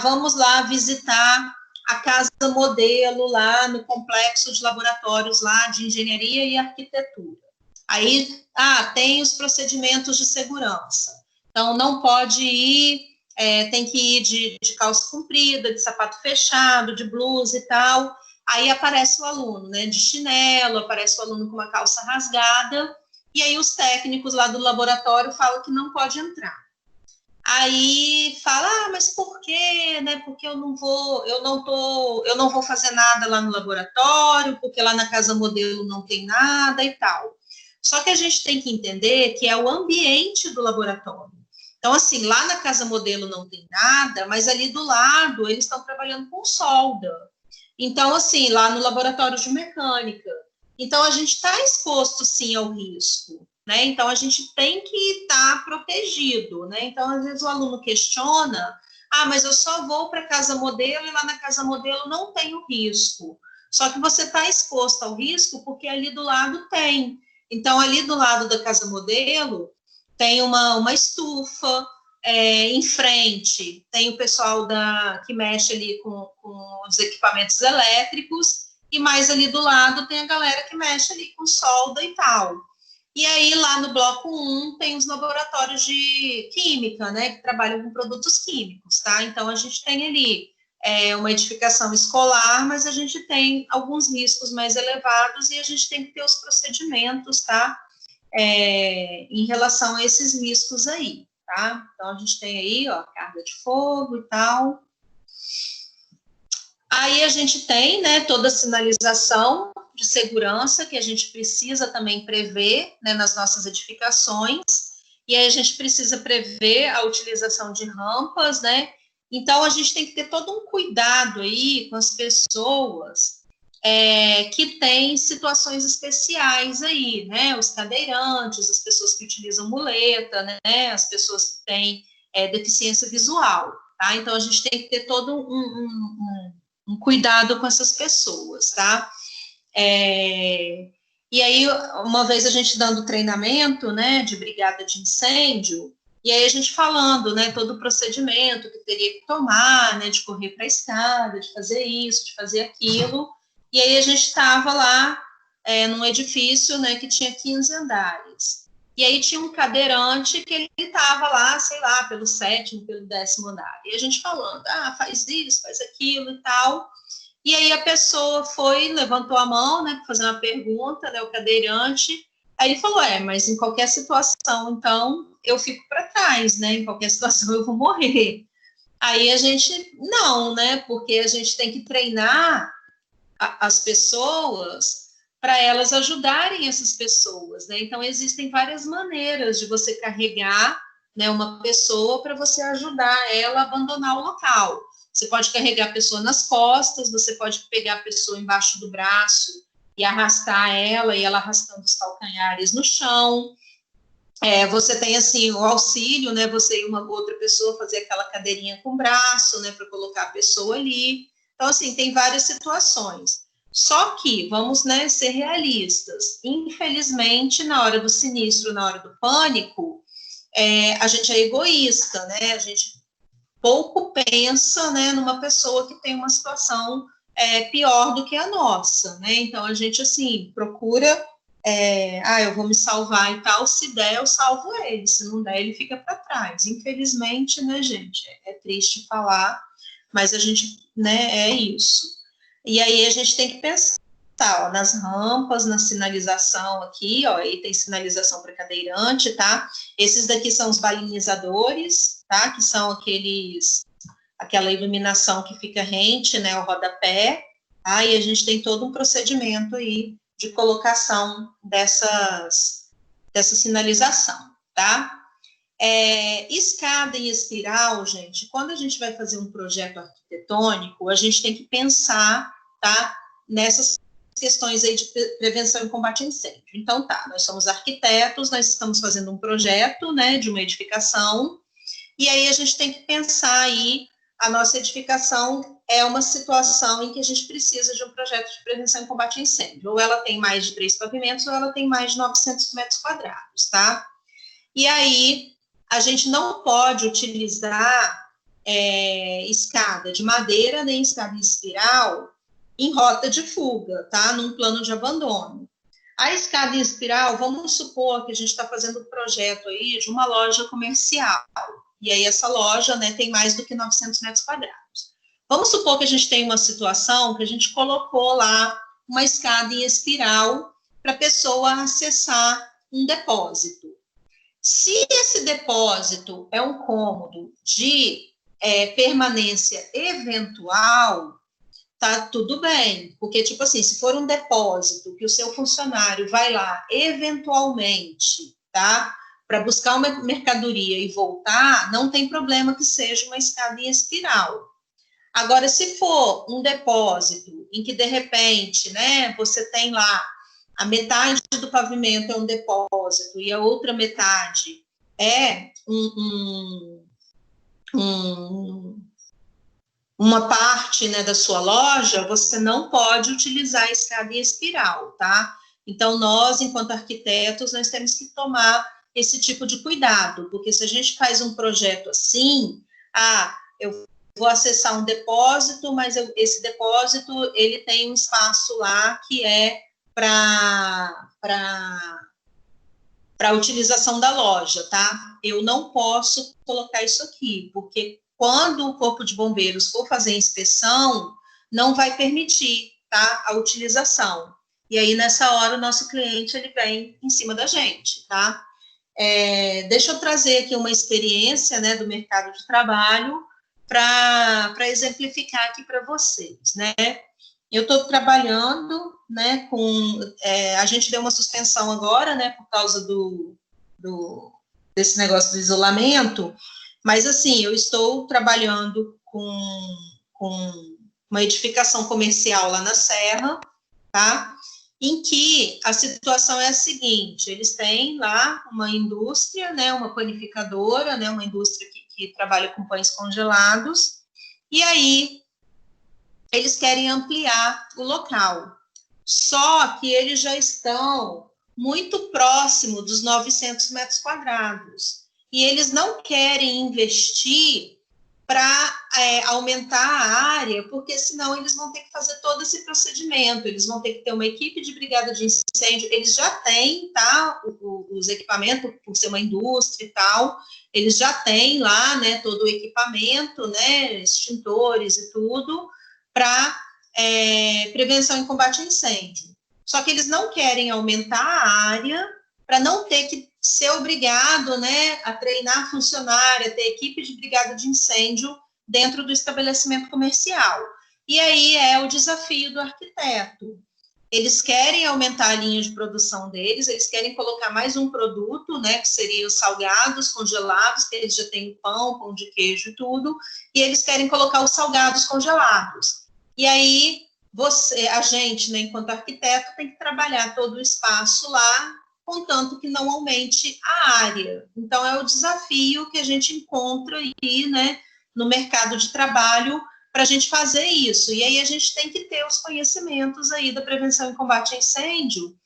vamos lá visitar a casa modelo lá no complexo de laboratórios lá de engenharia e arquitetura. Aí, tem os procedimentos de segurança. Então, não pode ir, tem que ir de calça comprida, de sapato fechado, de blusa e tal. Aí aparece o aluno, né, de chinelo, aparece o aluno com uma calça rasgada, e aí os técnicos lá do laboratório falam que não pode entrar. Aí fala, mas por quê, né? Porque eu não vou fazer nada lá no laboratório, porque lá na casa modelo não tem nada e tal. Só que a gente tem que entender que é o ambiente do laboratório. Então, assim, lá na casa modelo não tem nada, mas ali do lado eles estão trabalhando com solda. Então, assim, lá no laboratório de mecânica. Então, a gente está exposto, sim, ao risco. Né? Então, a gente tem que estar protegido, né? Então, às vezes o aluno questiona, mas eu só vou para a casa modelo e lá na casa modelo não tem o risco. Só que você está exposto ao risco porque ali do lado tem. Então, ali do lado da casa modelo tem uma estufa, em frente tem o pessoal que mexe ali com os equipamentos elétricos e mais ali do lado tem a galera que mexe ali com solda e tal. E aí, lá no bloco 1, tem os laboratórios de química, né, que trabalham com produtos químicos, tá? Então, a gente tem ali uma edificação escolar, mas a gente tem alguns riscos mais elevados e a gente tem que ter os procedimentos, tá? Em relação a esses riscos aí, tá? Então, a gente tem aí, ó, carga de fogo e tal. Aí a gente tem, né, toda a sinalização de segurança que a gente precisa também prever, né, nas nossas edificações, e aí a gente precisa prever a utilização de rampas, né? Então a gente tem que ter todo um cuidado aí com as pessoas que têm situações especiais aí, né? Os cadeirantes, as pessoas que utilizam muleta, né? As pessoas que têm deficiência visual, tá? Então a gente tem que ter todo um cuidado com essas pessoas, tá? E aí, uma vez a gente dando treinamento, né, de brigada de incêndio, e aí a gente falando, né, todo o procedimento que teria que tomar, né, de correr para a escada, de fazer isso, de fazer aquilo, e aí a gente estava lá num edifício, né, que tinha 15 andares. E aí tinha um cadeirante que ele estava lá, sei lá, pelo 7º, pelo 10º andar. E a gente falando, faz isso, faz aquilo e tal. E aí a pessoa foi, levantou a mão, né, para fazer uma pergunta, né, o cadeirante. Aí ele falou, mas em qualquer situação, então, eu fico para trás, né, em qualquer situação eu vou morrer. Aí a gente, não, né, porque a gente tem que treinar as pessoas para elas ajudarem essas pessoas, né? Então, existem várias maneiras de você carregar, né, uma pessoa para você ajudar ela a abandonar o local. Você pode carregar a pessoa nas costas, você pode pegar a pessoa embaixo do braço e arrastar ela, e ela arrastando os calcanhares no chão. Você tem, assim, o auxílio, né, você e uma outra pessoa fazer aquela cadeirinha com o braço, né, para colocar a pessoa ali. Então, assim, tem várias situações. Só que, vamos, né, ser realistas. Infelizmente, na hora do sinistro, na hora do pânico, a gente é egoísta, né? A gente pouco pensa, né, numa pessoa que tem uma situação pior do que a nossa, né? Então, a gente, assim, procura... eu vou me salvar e tal, se der, eu salvo ele, se não der, ele fica para trás. Infelizmente, né, gente? É triste falar, mas a gente, né, é isso. E aí a gente tem que pensar, ó, nas rampas, na sinalização aqui, ó, aí tem sinalização para cadeirante, tá? Esses daqui são os balinizadores, tá? Que são aquela iluminação que fica rente, né, ao rodapé, tá? E a gente tem todo um procedimento aí de colocação dessa sinalização, tá? Escada em espiral, gente, quando a gente vai fazer um projeto arquitetônico, a gente tem que pensar, tá, nessas questões aí de prevenção e combate a incêndio. Então, tá, nós somos arquitetos, nós estamos fazendo um projeto, né, de uma edificação, e aí a gente tem que pensar aí, a nossa edificação é uma situação em que a gente precisa de um projeto de prevenção e combate a incêndio. Ou ela tem mais de 3 pavimentos, ou ela tem mais de 900 metros quadrados, tá? E aí, a gente não pode utilizar escada de madeira, nem escada em espiral, em rota de fuga, tá? Num plano de abandono. A escada em espiral, vamos supor que a gente está fazendo um projeto aí de uma loja comercial. E aí essa loja, né, tem mais do que 900 metros quadrados. Vamos supor que a gente tem uma situação que a gente colocou lá uma escada em espiral para a pessoa acessar um depósito. Se esse depósito é um cômodo de permanência eventual, tá tudo bem, porque, tipo assim, se for um depósito que o seu funcionário vai lá eventualmente, tá, para buscar uma mercadoria e voltar, não tem problema que seja uma escada em espiral. Agora, se for um depósito em que, de repente, né, você tem lá a metade do pavimento é um depósito e a outra metade é uma parte, né, da sua loja, você não pode utilizar a escada em espiral, tá? Então, nós, enquanto arquitetos, nós temos que tomar esse tipo de cuidado, porque se a gente faz um projeto assim, eu vou acessar um depósito, mas esse depósito, ele tem um espaço lá que é para a utilização da loja, tá? Eu não posso colocar isso aqui, porque quando o Corpo de Bombeiros for fazer a inspeção, não vai permitir, tá, a utilização. E aí, nessa hora, o nosso cliente, ele vem em cima da gente, tá? Deixa eu trazer aqui uma experiência, né, do mercado de trabalho para exemplificar aqui para vocês, né? Eu estou trabalhando, né, a gente deu uma suspensão agora, né, por causa desse negócio do isolamento, mas, assim, eu estou trabalhando com uma edificação comercial lá na Serra, tá? Em que a situação é a seguinte, eles têm lá uma indústria, né, uma panificadora, né, uma indústria que trabalha com pães congelados, e aí eles querem ampliar o local. Só que eles já estão muito próximo dos 900 metros quadrados. E eles não querem investir para aumentar a área, porque senão eles vão ter que fazer todo esse procedimento, eles vão ter que ter uma equipe de brigada de incêndio, eles já têm, tá, os equipamentos, por ser uma indústria e tal, eles já têm lá, né, todo o equipamento, né, extintores e tudo, para prevenção e combate a incêndio. Só que eles não querem aumentar a área para não ter que ser obrigado, né, a treinar funcionário, a ter equipe de brigada de incêndio dentro do estabelecimento comercial. E aí é o desafio do arquiteto. Eles querem aumentar a linha de produção deles, eles querem colocar mais um produto, né, que seria os salgados congelados, que eles já têm pão de queijo e tudo, e eles querem colocar os salgados congelados. E aí a gente, né, enquanto arquiteto, tem que trabalhar todo o espaço lá, contanto que não aumente a área. Então, é o desafio que a gente encontra aí, né, no mercado de trabalho para a gente fazer isso. E aí a gente tem que ter os conhecimentos aí da prevenção e combate a incêndio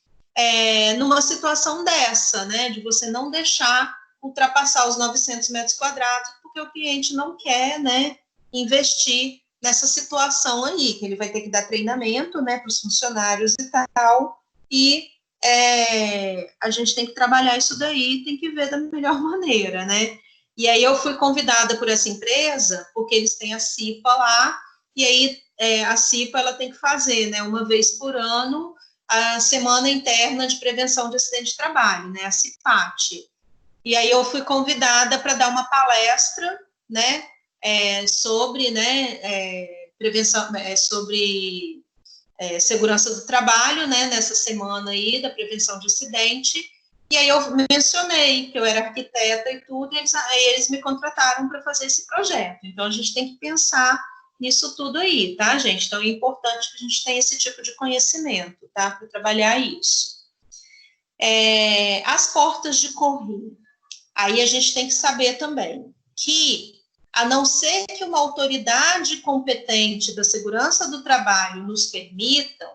numa situação dessa, né, de você não deixar ultrapassar os 900 metros quadrados, porque o cliente não quer, né, investir nessa situação aí, que ele vai ter que dar treinamento, né, para os funcionários e tal, e a gente tem que trabalhar isso daí, tem que ver da melhor maneira, né? E aí eu fui convidada por essa empresa, porque eles têm a CIPA lá, e aí a CIPA ela tem que fazer, né, uma vez por ano, a Semana Interna de Prevenção de Acidente de Trabalho, né, a CIPAT. E aí eu fui convidada para dar uma palestra, né, sobre, né, prevenção, sobre segurança do trabalho, né, nessa semana aí da prevenção de acidente, e aí eu mencionei que eu era arquiteta e tudo, e eles me contrataram para fazer esse projeto. Então, a gente tem que pensar nisso tudo aí, tá, gente? Então, é importante que a gente tenha esse tipo de conhecimento, tá, para trabalhar isso. As portas de correr. Aí a gente tem que saber também que, a não ser que uma autoridade competente da segurança do trabalho nos permitam,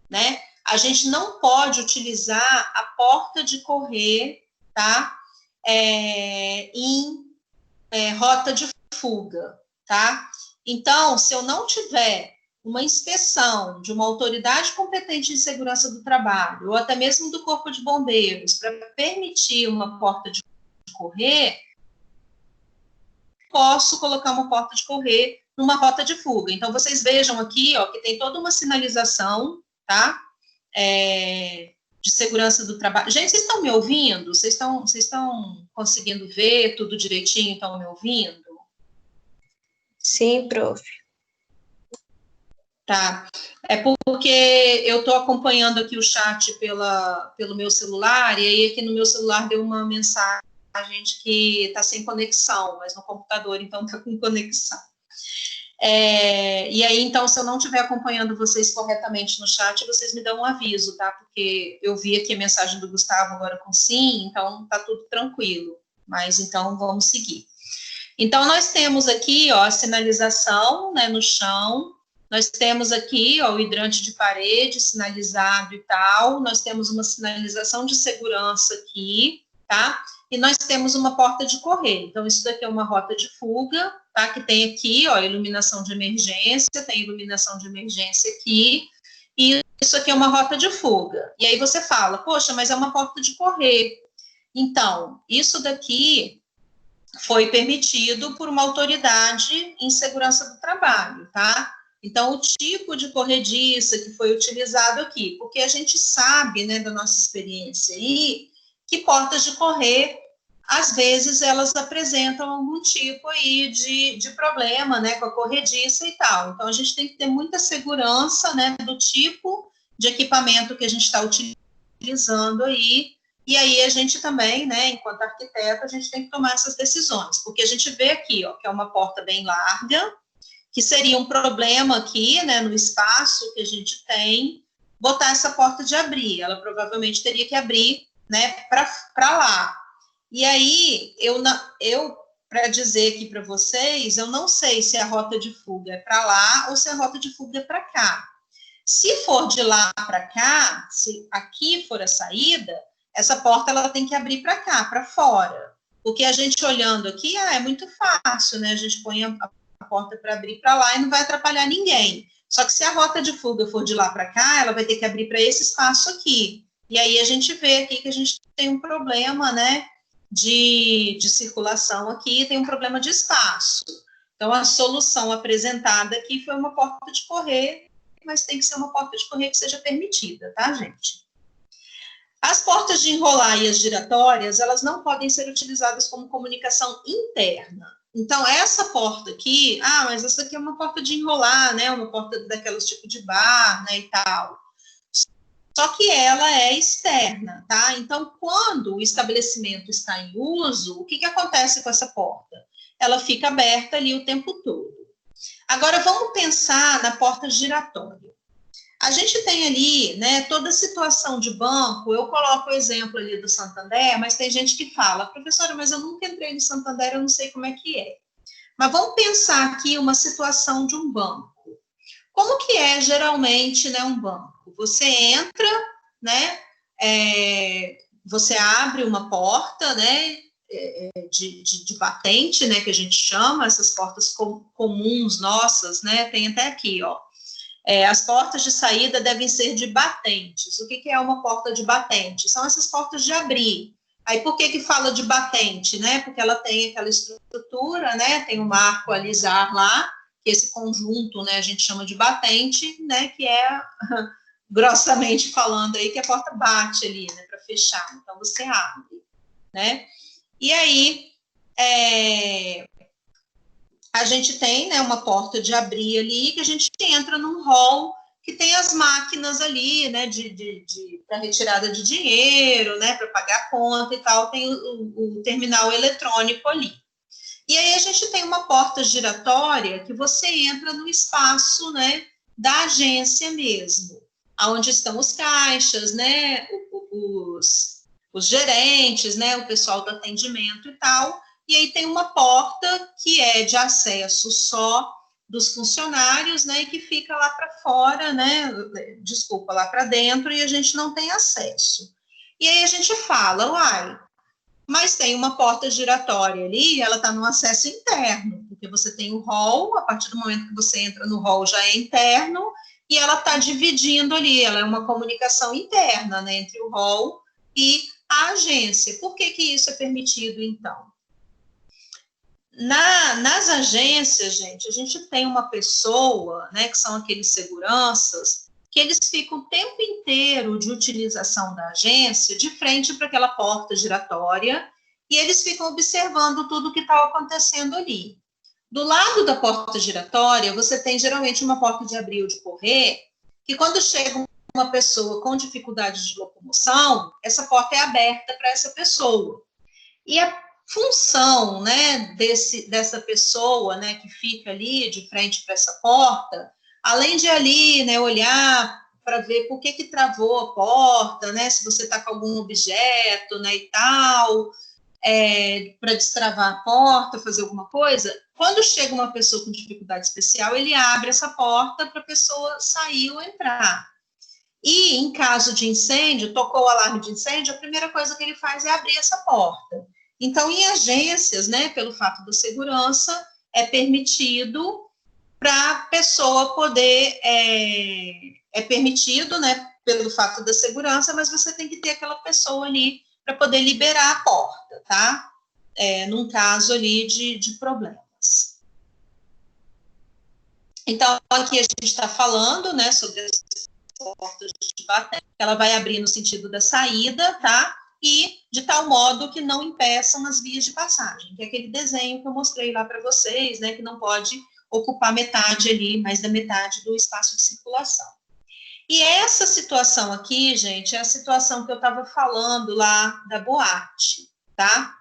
né, a gente não pode utilizar a porta de correr, tá, em rota de fuga, tá? Então, se eu não tiver uma inspeção de uma autoridade competente em segurança do trabalho, ou até mesmo do Corpo de Bombeiros, para permitir uma porta de correr, posso colocar uma porta de correr numa rota de fuga. Então, vocês vejam aqui, ó, que tem toda uma sinalização, tá? De segurança do trabalho. Gente, vocês estão me ouvindo? Vocês estão conseguindo ver tudo direitinho? Estão me ouvindo? Sim, prof. Tá. É porque eu estou acompanhando aqui o chat pelo meu celular, e aí aqui no meu celular deu uma mensagem de que está sem conexão, mas no computador, então, está com conexão. E aí, então, se eu não estiver acompanhando vocês corretamente no chat, vocês me dão um aviso, tá? Porque eu vi aqui a mensagem do Gustavo agora com sim, então tá tudo tranquilo. Mas, então, vamos seguir. Então, nós temos aqui, ó, a sinalização, né, no chão. Nós temos aqui, ó, o hidrante de parede sinalizado e tal. Nós temos uma sinalização de segurança aqui, tá? E nós temos uma porta de correr. Então, isso daqui é uma rota de fuga, tá? Que tem aqui, ó, iluminação de emergência, tem iluminação de emergência aqui, e isso aqui é uma rota de fuga. E aí você fala, poxa, mas é uma porta de correr. Então, isso daqui foi permitido por uma autoridade em segurança do trabalho, tá? Então, o tipo de corrediça que foi utilizado aqui, porque a gente sabe, né, da nossa experiência aí, que portas de correr, às vezes, elas apresentam algum tipo aí de problema, né, com a corrediça e tal. Então, a gente tem que ter muita segurança, né, do tipo de equipamento que a gente está utilizando aí, e aí a gente também, né, enquanto arquiteto, a gente tem que tomar essas decisões, porque a gente vê aqui, ó, que é uma porta bem larga, que seria um problema aqui, né, no espaço que a gente tem, botar essa porta de abrir. Ela provavelmente teria que abrir, né, para lá. E aí, eu para dizer aqui para vocês, eu não sei se a rota de fuga é para lá ou se a rota de fuga é para cá. Se for de lá para cá, se aqui for a saída, essa porta ela tem que abrir para cá, para fora. Porque a gente olhando aqui, é muito fácil, né? A gente põe a porta para abrir para lá e não vai atrapalhar ninguém. Só que se a rota de fuga for de lá para cá, ela vai ter que abrir para esse espaço aqui. E aí a gente vê aqui que a gente tem um problema, né, de circulação aqui, tem um problema de espaço. Então, a solução apresentada aqui foi uma porta de correr, mas tem que ser uma porta de correr que seja permitida, tá, gente? As portas de enrolar e as giratórias, elas não podem ser utilizadas como comunicação interna. Então, essa porta aqui, mas essa aqui é uma porta de enrolar, né? Uma porta daquelas tipo de bar, né, e tal. Só que ela é externa, tá? Então, quando o estabelecimento está em uso, o que acontece com essa porta? Ela fica aberta ali o tempo todo. Agora, vamos pensar na porta giratória. A gente tem ali, né, toda a situação de banco, eu coloco o exemplo ali do Santander, mas tem gente que fala, professora, mas eu nunca entrei no Santander, eu não sei como é que é. Mas vamos pensar aqui uma situação de um banco. Como que é geralmente, né, um banco? Você entra, né, você abre uma porta, né, de batente, né, que a gente chama, essas portas comuns nossas, né, tem até aqui, ó. As portas de saída devem ser de batentes. O que é uma porta de batente? São essas portas de abrir. Aí, por que fala de batente, né? Porque ela tem aquela estrutura, né? Tem um marco alisar lá, que esse conjunto, né, a gente chama de batente, né, que é, grossamente falando aí, que a porta bate ali, né, para fechar. Então, você abre, né? E aí, a gente tem, né, uma porta de abrir ali, que a gente entra num hall que tem as máquinas ali, né, para retirada de dinheiro, né, para pagar a conta e tal, tem o terminal eletrônico ali. E aí a gente tem uma porta giratória que você entra no espaço, né, da agência mesmo, onde estão os caixas, né, os gerentes, né, o pessoal do atendimento e tal. E aí tem uma porta que é de acesso só dos funcionários, né, e que fica lá para fora, né, desculpa, lá para dentro, e a gente não tem acesso. E aí a gente fala, mas tem uma porta giratória ali, ela está no acesso interno, porque você tem o hall, a partir do momento que você entra no hall já é interno, e ela está dividindo ali, ela é uma comunicação interna, né, entre o hall e a agência. Por que isso é permitido, então? Nas agências, gente, a gente tem uma pessoa, né, que são aqueles seguranças, que eles ficam o tempo inteiro de utilização da agência de frente para aquela porta giratória e eles ficam observando tudo o que está acontecendo ali. Do lado da porta giratória, você tem geralmente uma porta de abrir ou de correr, que quando chega uma pessoa com dificuldade de locomoção, essa porta é aberta para essa pessoa. E a função, né, dessa pessoa, né, que fica ali de frente para essa porta, além de ali, né, olhar para ver por que travou a porta, né, se você está com algum objeto, né, e tal, para destravar a porta, fazer alguma coisa, quando chega uma pessoa com dificuldade especial, ele abre essa porta para a pessoa sair ou entrar. E, em caso de incêndio, tocou o alarme de incêndio, a primeira coisa que ele faz é abrir essa porta. Então, em agências, né, pelo fato da segurança, é permitido para a pessoa poder, é permitido, né, pelo fato da segurança, mas você tem que ter aquela pessoa ali para poder liberar a porta, tá? Num caso ali de problemas. Então, aqui a gente está falando, né, sobre as portas de batente, ela vai abrir no sentido da saída, tá? E de tal modo que não impeçam as vias de passagem, que é aquele desenho que eu mostrei lá para vocês, né, que não pode ocupar metade ali, mais da metade do espaço de circulação. E essa situação aqui, gente, é a situação que eu estava falando lá da boate, tá?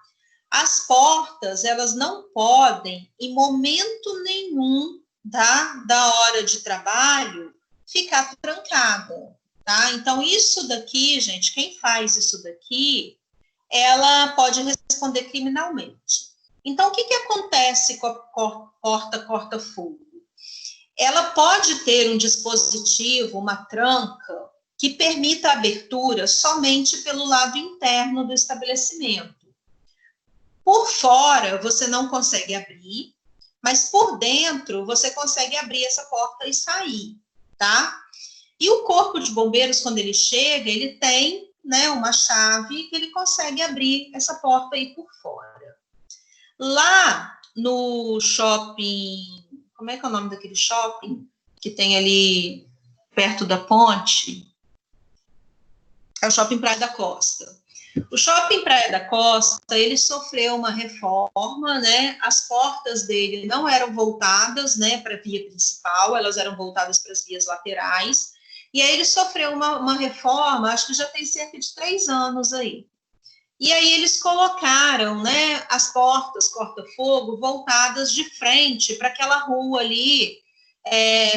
As portas, elas não podem, em momento nenhum, da hora de trabalho, ficar trancada, tá? Então, isso daqui, gente, quem faz isso daqui, ela pode responder criminalmente. Então, o que acontece com a porta corta-fogo? Ela pode ter um dispositivo, uma tranca, que permita a abertura somente pelo lado interno do estabelecimento. Por fora, você não consegue abrir, mas por dentro, você consegue abrir essa porta e sair, tá? E o corpo de bombeiros, quando ele chega, ele tem, né, uma chave que ele consegue abrir essa porta aí por fora. Lá no shopping, como é que é o nome daquele shopping que tem ali perto da ponte? É o Shopping Praia da Costa. O Shopping Praia da Costa, ele sofreu uma reforma, né? As portas dele não eram voltadas, né, para a via principal, elas eram voltadas para as vias laterais. E aí ele sofreu uma reforma, acho que já tem cerca de 3 anos aí. E aí eles colocaram, né, as portas corta-fogo voltadas de frente para aquela rua ali,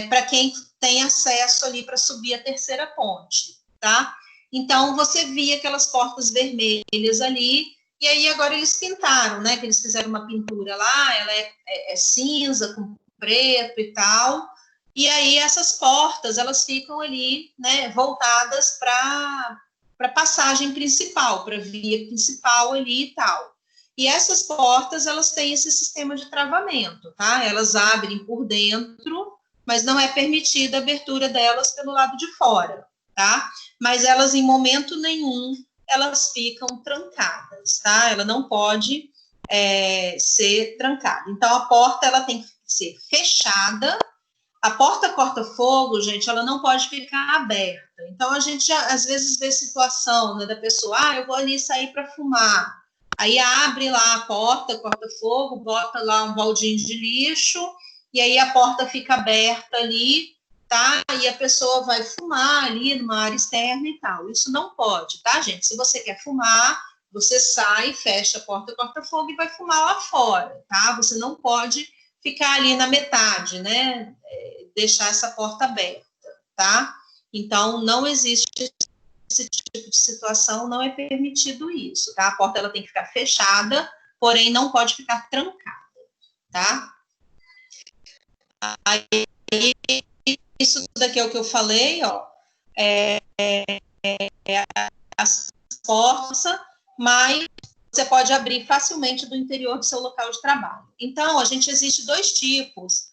para quem tem acesso ali para subir a terceira ponte, tá? Então, você via aquelas portas vermelhas ali, e aí agora eles pintaram, né, que eles fizeram uma pintura lá, ela é cinza com preto e tal, e aí essas portas, elas ficam ali, né, voltadas para a passagem principal, para a via principal ali e tal. E essas portas, elas têm esse sistema de travamento, tá? Elas abrem por dentro, mas não é permitida a abertura delas pelo lado de fora, tá? Mas elas, em momento nenhum, elas ficam trancadas, tá? Ela não pode ser trancada. Então, a porta, ela tem que ser fechada. A porta corta-fogo, gente, ela não pode ficar aberta. Então, a gente, às vezes, vê situação, né, da pessoa, eu vou ali sair para fumar. Aí abre lá a porta, corta-fogo, bota lá um baldinho de lixo, e aí a porta fica aberta ali, tá? E a pessoa vai fumar ali numa área externa e tal. Isso não pode, tá, gente? Se você quer fumar, você sai, fecha a porta corta-fogo e vai fumar lá fora, tá? Você não pode ficar ali na metade, né? Deixar essa porta aberta, tá? Então, não existe esse tipo de situação, não é permitido isso, tá? A porta, ela tem que ficar fechada, porém não pode ficar trancada, tá? Aí, isso daqui é o que eu falei, ó, as portas, mas você pode abrir facilmente do interior do seu local de trabalho. Então, a gente existe 2 tipos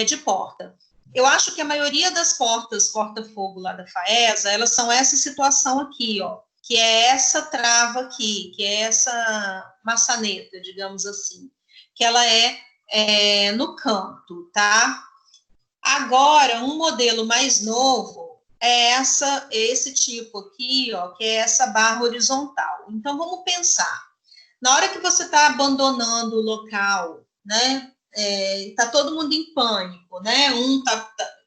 de porta. Eu acho que a maioria das portas corta-fogo lá da FAESA, elas são essa situação aqui, ó, que é essa trava aqui, que é essa maçaneta, digamos assim, que ela é no canto, tá? Agora, um modelo mais novo é esse tipo aqui, ó, que é essa barra horizontal. Então, vamos pensar. Na hora que você está abandonando o local, né, tá todo mundo em pânico, né,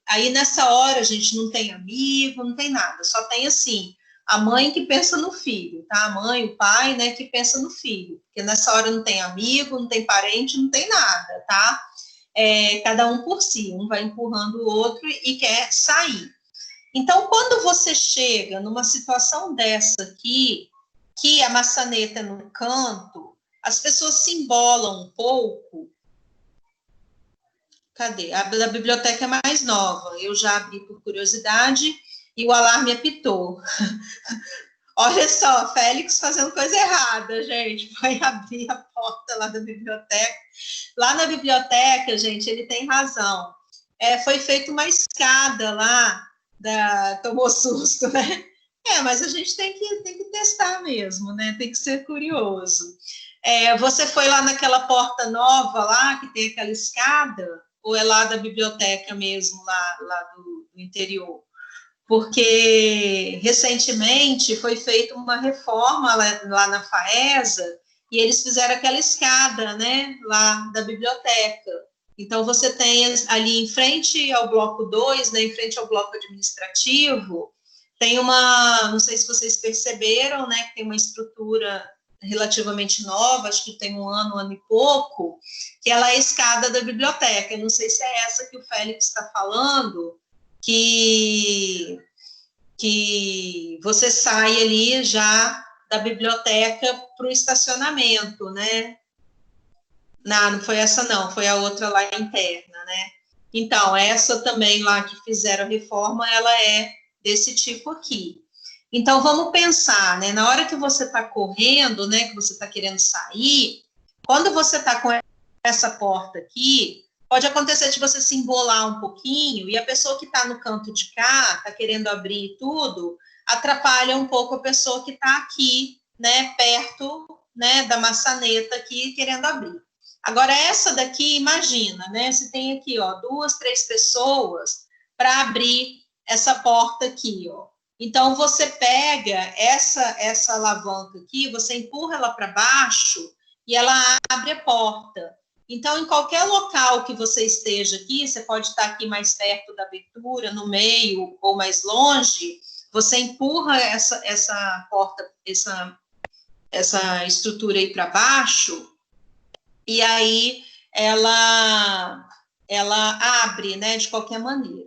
aí nessa hora a gente não tem amigo, não tem nada, só tem assim, a mãe que pensa no filho, tá, a mãe, o pai, né, que pensa no filho, porque nessa hora não tem amigo, não tem parente, não tem nada, tá, cada um por si, um vai empurrando o outro e quer sair. Então, quando você chega numa situação dessa aqui, que a maçaneta é no canto, as pessoas se embolam um pouco. Cadê? A da biblioteca é mais nova. Eu já abri por curiosidade e o alarme apitou. Olha só, Félix fazendo coisa errada, gente. Foi abrir a porta lá da biblioteca. Lá na biblioteca, gente, ele tem razão. Foi feita uma escada lá, tomou susto, né? Mas a gente tem que testar mesmo, né? Tem que ser curioso. Você foi lá naquela porta nova lá, que tem aquela escada, ou é lá da biblioteca mesmo, lá do interior? Porque recentemente foi feita uma reforma lá na FAESA e eles fizeram aquela escada, né, lá da biblioteca. Então, você tem ali em frente ao bloco 2, né, em frente ao bloco administrativo, tem não sei se vocês perceberam, né, que tem uma estrutura relativamente nova, acho que tem um ano e pouco, que ela é a escada da biblioteca. Eu não sei se é essa que o Félix está falando, que você sai ali já da biblioteca para o estacionamento, né? Não foi essa não, foi a outra lá interna, né? Então, essa também lá que fizeram a reforma, ela é desse tipo aqui. Então, vamos pensar, né? Na hora que você está correndo, né? Que você está querendo sair, quando você está com essa porta aqui, pode acontecer de você se embolar um pouquinho e a pessoa que está no canto de cá, está querendo abrir tudo, atrapalha um pouco a pessoa que está aqui, né? Perto, né? Da maçaneta aqui, querendo abrir. Agora, essa daqui, imagina, né? Você tem aqui, ó, 2, 3 pessoas para abrir essa porta aqui, ó. Então, você pega essa alavanca aqui, você empurra ela para baixo e ela abre a porta. Então, em qualquer local que você esteja aqui, você pode estar aqui mais perto da abertura, no meio ou mais longe, você empurra essa porta, essa estrutura aí para baixo, e aí ela abre, né, de qualquer maneira.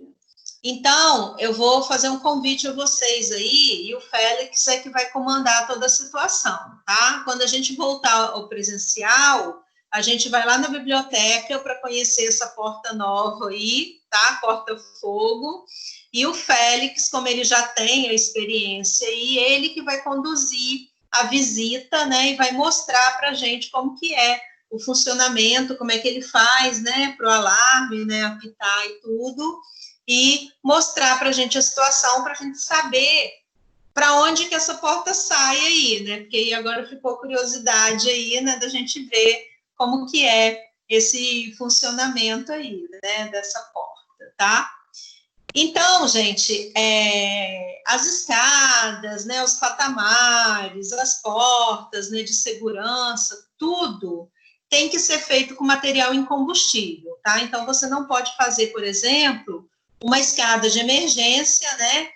Então, eu vou fazer um convite a vocês aí, e o Félix é que vai comandar toda a situação, tá? Quando a gente voltar ao presencial, a gente vai lá na biblioteca para conhecer essa porta nova aí, tá? Porta-fogo. E o Félix, como ele já tem a experiência aí, ele que vai conduzir a visita, né? E vai mostrar para a gente como que é o funcionamento, como é que ele faz, né? Para o alarme, né? Apitar e tudo. E mostrar para a gente a situação, para a gente saber para onde que essa porta sai aí, né? Porque aí agora ficou curiosidade aí, né? Da gente ver como que é esse funcionamento aí, né? Dessa porta, tá? Então, gente, as escadas, né? Os patamares, as portas, né? De segurança, tudo tem que ser feito com material incombustível, tá? Então, você não pode fazer, por exemplo, uma escada de emergência, né,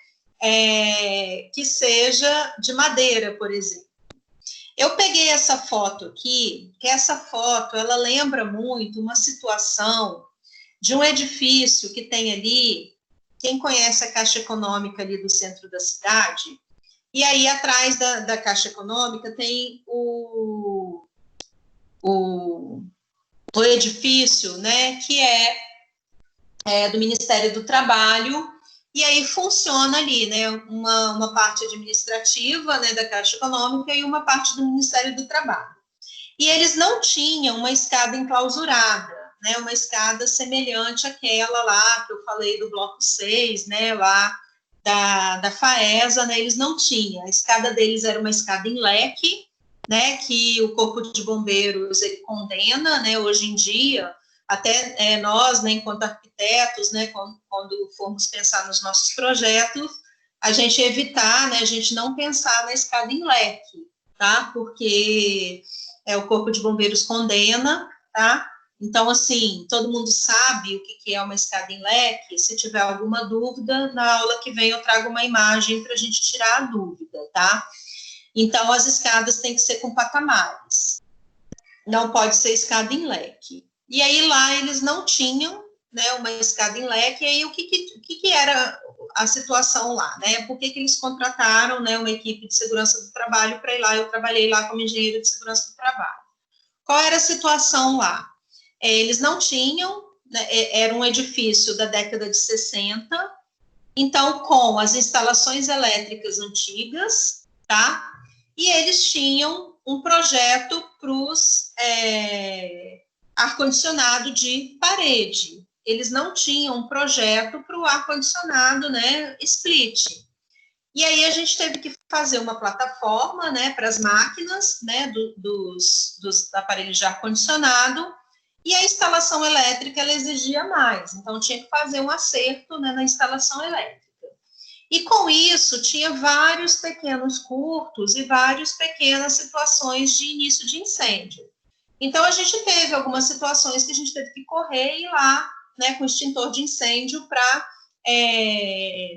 que seja de madeira, por exemplo. Eu peguei essa foto aqui, que essa foto, ela lembra muito uma situação de um edifício que tem ali, quem conhece a Caixa Econômica ali do centro da cidade, e aí atrás da Caixa Econômica tem o edifício, né, que do Ministério do Trabalho, e aí funciona ali, né, uma parte administrativa, né, da Caixa Econômica e uma parte do Ministério do Trabalho. E eles não tinham uma escada enclausurada, né, uma escada semelhante àquela lá que eu falei do bloco 6, né, lá da FAESA, né, eles não tinham. A escada deles era uma escada em leque, né, que o Corpo de Bombeiros ele condena, né, hoje em dia, até nós, né, enquanto arquitetos, né, quando formos pensar nos nossos projetos, a gente evitar, né, a gente não pensar na escada em leque, tá? Porque o Corpo de Bombeiros condena, tá? Então, assim, todo mundo sabe o que é uma escada em leque. Se tiver alguma dúvida, na aula que vem eu trago uma imagem para a gente tirar a dúvida, tá? Então, as escadas têm que ser com patamares. Não pode ser escada em leque. E aí lá eles não tinham, né, uma escada em leque, e aí o que era a situação lá, né? Por que eles contrataram, né, uma equipe de segurança do trabalho para ir lá? Eu trabalhei lá como engenheira de segurança do trabalho. Qual era a situação lá? Eles não tinham, né, era um edifício da década de 60, então com as instalações elétricas antigas, tá? E eles tinham um projeto para os ar-condicionado de parede. Eles não tinham um projeto para o ar-condicionado, né, split. E aí a gente teve que fazer uma plataforma, né, para as máquinas, né, dos aparelhos de ar-condicionado, e a instalação elétrica, ela exigia mais. Então, tinha que fazer um acerto, né, na instalação elétrica. E com isso, tinha vários pequenos curtos e várias pequenas situações de início de incêndio. Então, a gente teve algumas situações que a gente teve que correr e ir lá, né, com extintor de incêndio para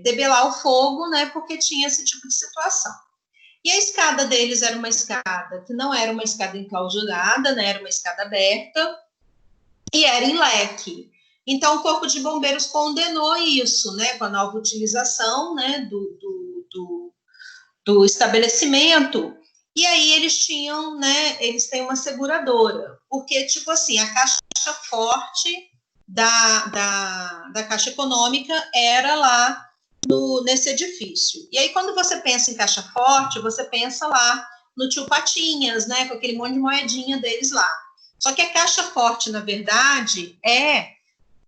debelar o fogo, né, porque tinha esse tipo de situação. E a escada deles era uma escada que não era uma escada enclausurada, né, era uma escada aberta e era em leque. Então, o Corpo de Bombeiros condenou isso, né, com a nova utilização, né, do estabelecimento. E aí eles tinham, né, eles têm uma seguradora, porque, tipo assim, a caixa forte da Caixa Econômica era lá nesse edifício. E aí, quando você pensa em caixa forte, você pensa lá no Tio Patinhas, né, com aquele monte de moedinha deles lá. Só que a caixa forte, na verdade, é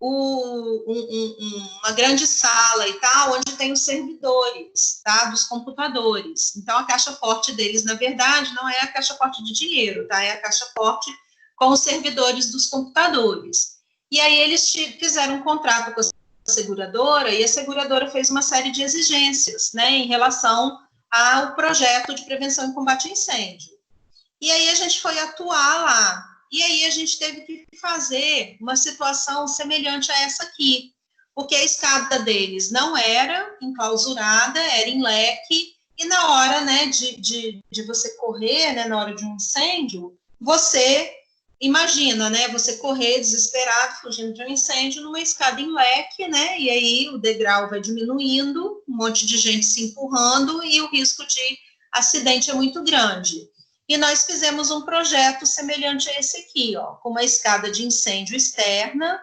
uma grande sala e tal, onde tem os servidores, tá, dos computadores. Então, a caixa forte deles, na verdade, não é a caixa forte de dinheiro, tá, é a caixa forte com os servidores dos computadores. E aí eles fizeram um contrato com a seguradora, e a seguradora fez uma série de exigências, né, em relação ao projeto de prevenção e combate a incêndio. E aí a gente foi atuar lá. E aí a gente teve que fazer uma situação semelhante a essa aqui, porque a escada deles não era enclausurada, era em leque, e na hora, né, de você correr, né, na hora de um incêndio, você imagina, né, você correr desesperado, fugindo de um incêndio, numa escada em leque, né, e aí o degrau vai diminuindo, um monte de gente se empurrando, e o risco de acidente é muito grande. E nós fizemos um projeto semelhante a esse aqui, ó, com uma escada de incêndio externa,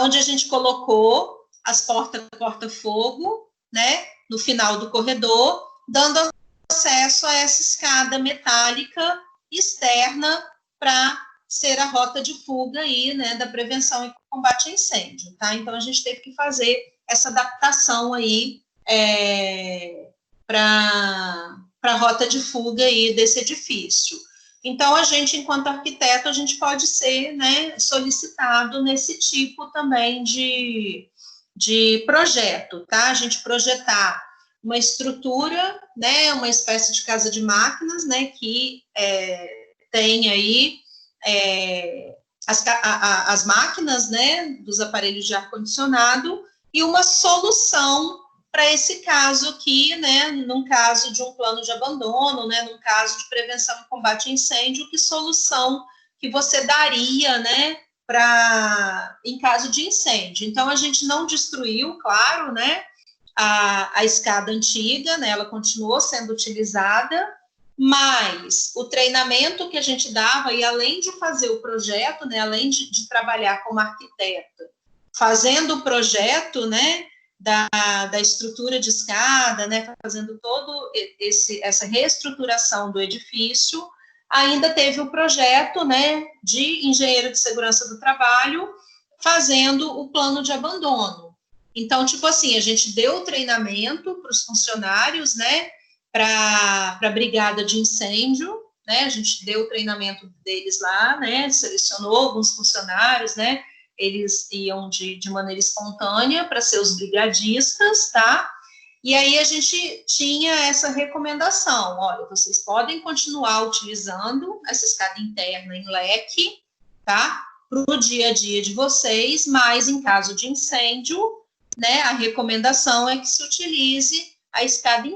onde a gente colocou as portas corta-fogo, né, no final do corredor, dando acesso a essa escada metálica externa para ser a rota de fuga aí, né, da prevenção e combate a incêndio, tá? Então a gente teve que fazer essa adaptação aí para a rota de fuga aí desse edifício. Então, a gente, enquanto arquiteto, a gente pode ser, né, solicitado nesse tipo também de projeto, tá? A gente projetar uma estrutura, né, uma espécie de casa de máquinas, né, que tem aí as máquinas, né, dos aparelhos de ar-condicionado, e uma solução para esse caso aqui, né, num caso de um plano de abandono, né, num caso de prevenção e combate a incêndio, que solução que você daria, né, em caso de incêndio. Então, a gente não destruiu, claro, né, a escada antiga, né, ela continuou sendo utilizada, mas o treinamento que a gente dava, e além de fazer o projeto, né, além de trabalhar como arquiteta, fazendo o projeto, né, da estrutura de escada, né, fazendo todo essa reestruturação do edifício, ainda teve o projeto, né, de engenheiro de segurança do trabalho, fazendo o plano de abandono. Então, tipo assim, a gente deu treinamento para os funcionários, né, para a brigada de incêndio, né, a gente deu o treinamento deles lá, né, selecionou alguns funcionários, né, eles iam de maneira espontânea para ser os brigadistas, tá? E aí a gente tinha essa recomendação, olha, vocês podem continuar utilizando essa escada interna em leque, tá? Para o dia a dia de vocês, mas em caso de incêndio, né, a recomendação é que se utilize a escada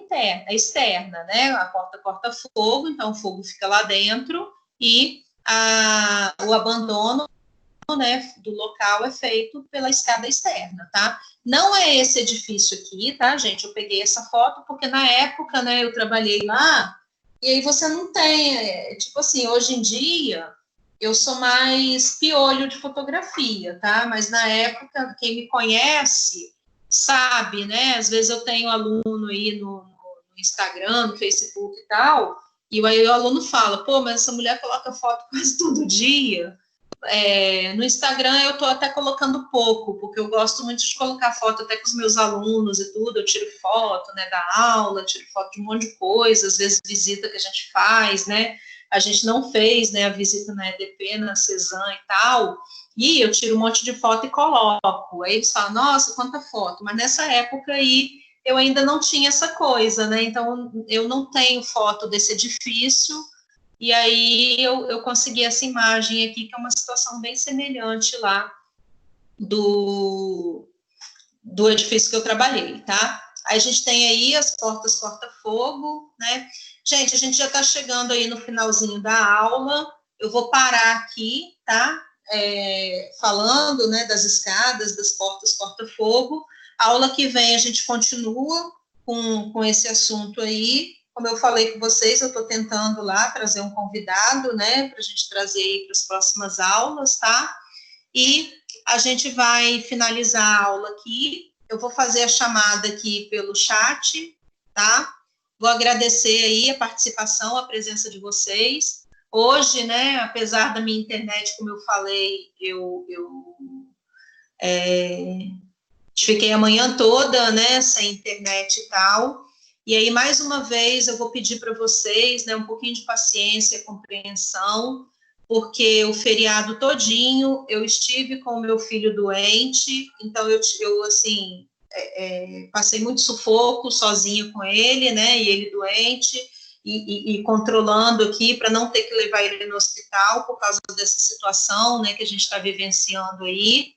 externa, né? A porta corta-fogo, então o fogo fica lá dentro e o abandono, né, do local é feito pela escada externa, tá? Não é esse edifício aqui, tá, gente? Eu peguei essa foto porque na época, né, eu trabalhei lá e aí você não tem, tipo assim, hoje em dia eu sou mais piolho de fotografia, tá? Mas na época, quem me conhece sabe, né? Às vezes eu tenho aluno aí no Instagram, no Facebook e tal, e aí o aluno fala, pô, mas essa mulher coloca foto quase todo dia. No Instagram eu estou até colocando pouco, porque eu gosto muito de colocar foto até com os meus alunos e tudo, eu tiro foto, né, da aula, tiro foto de um monte de coisa, às vezes visita que a gente faz, né, a gente não fez, né, a visita na EDP, na Cezan e tal, e eu tiro um monte de foto e coloco, aí eles falam, nossa, quanta foto, mas nessa época aí eu ainda não tinha essa coisa, né, então eu não tenho foto desse edifício. E aí eu consegui essa imagem aqui, que é uma situação bem semelhante lá do edifício que eu trabalhei, tá? Aí a gente tem aí as portas corta-fogo, né? Gente, a gente já está chegando aí no finalzinho da aula, eu vou parar aqui, tá? Falando, né, das escadas, das portas corta-fogo. A aula que vem a gente continua com esse assunto aí, como eu falei com vocês, eu estou tentando lá trazer um convidado, né, para a gente trazer aí para as próximas aulas, tá? E a gente vai finalizar a aula aqui. Eu vou fazer a chamada aqui pelo chat, tá? Vou agradecer aí a participação, a presença de vocês. Hoje, né, apesar da minha internet, como eu falei, eu fiquei a manhã toda, né, sem internet e tal. E aí, mais uma vez, eu vou pedir para vocês, né, um pouquinho de paciência, compreensão, porque o feriado todinho eu estive com o meu filho doente, então eu assim, passei muito sufoco sozinha com ele, né, e ele doente, e controlando aqui para não ter que levar ele no hospital por causa dessa situação, né, que a gente está vivenciando aí.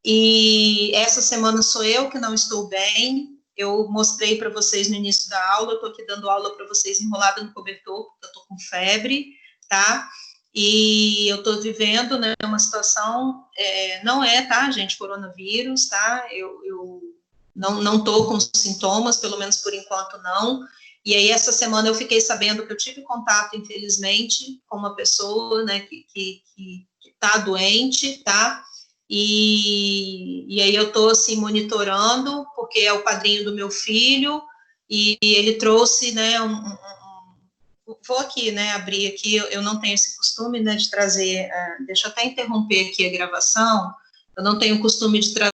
E essa semana sou eu que não estou bem. Eu mostrei para vocês no início da aula, eu estou aqui dando aula para vocês enrolada no cobertor, porque eu estou com febre, tá? E eu estou vivendo, né, uma situação, não é, tá, gente, coronavírus, tá? Eu não estou com sintomas, pelo menos por enquanto não. E aí essa semana eu fiquei sabendo que eu tive contato, infelizmente, com uma pessoa, né, que está doente, tá? E aí eu estou assim monitorando, porque é o padrinho do meu filho, e ele trouxe, né, vou aqui, né, abrir aqui, eu não tenho esse costume, né, de trazer, deixa eu até interromper aqui a gravação, eu não tenho o costume de trazer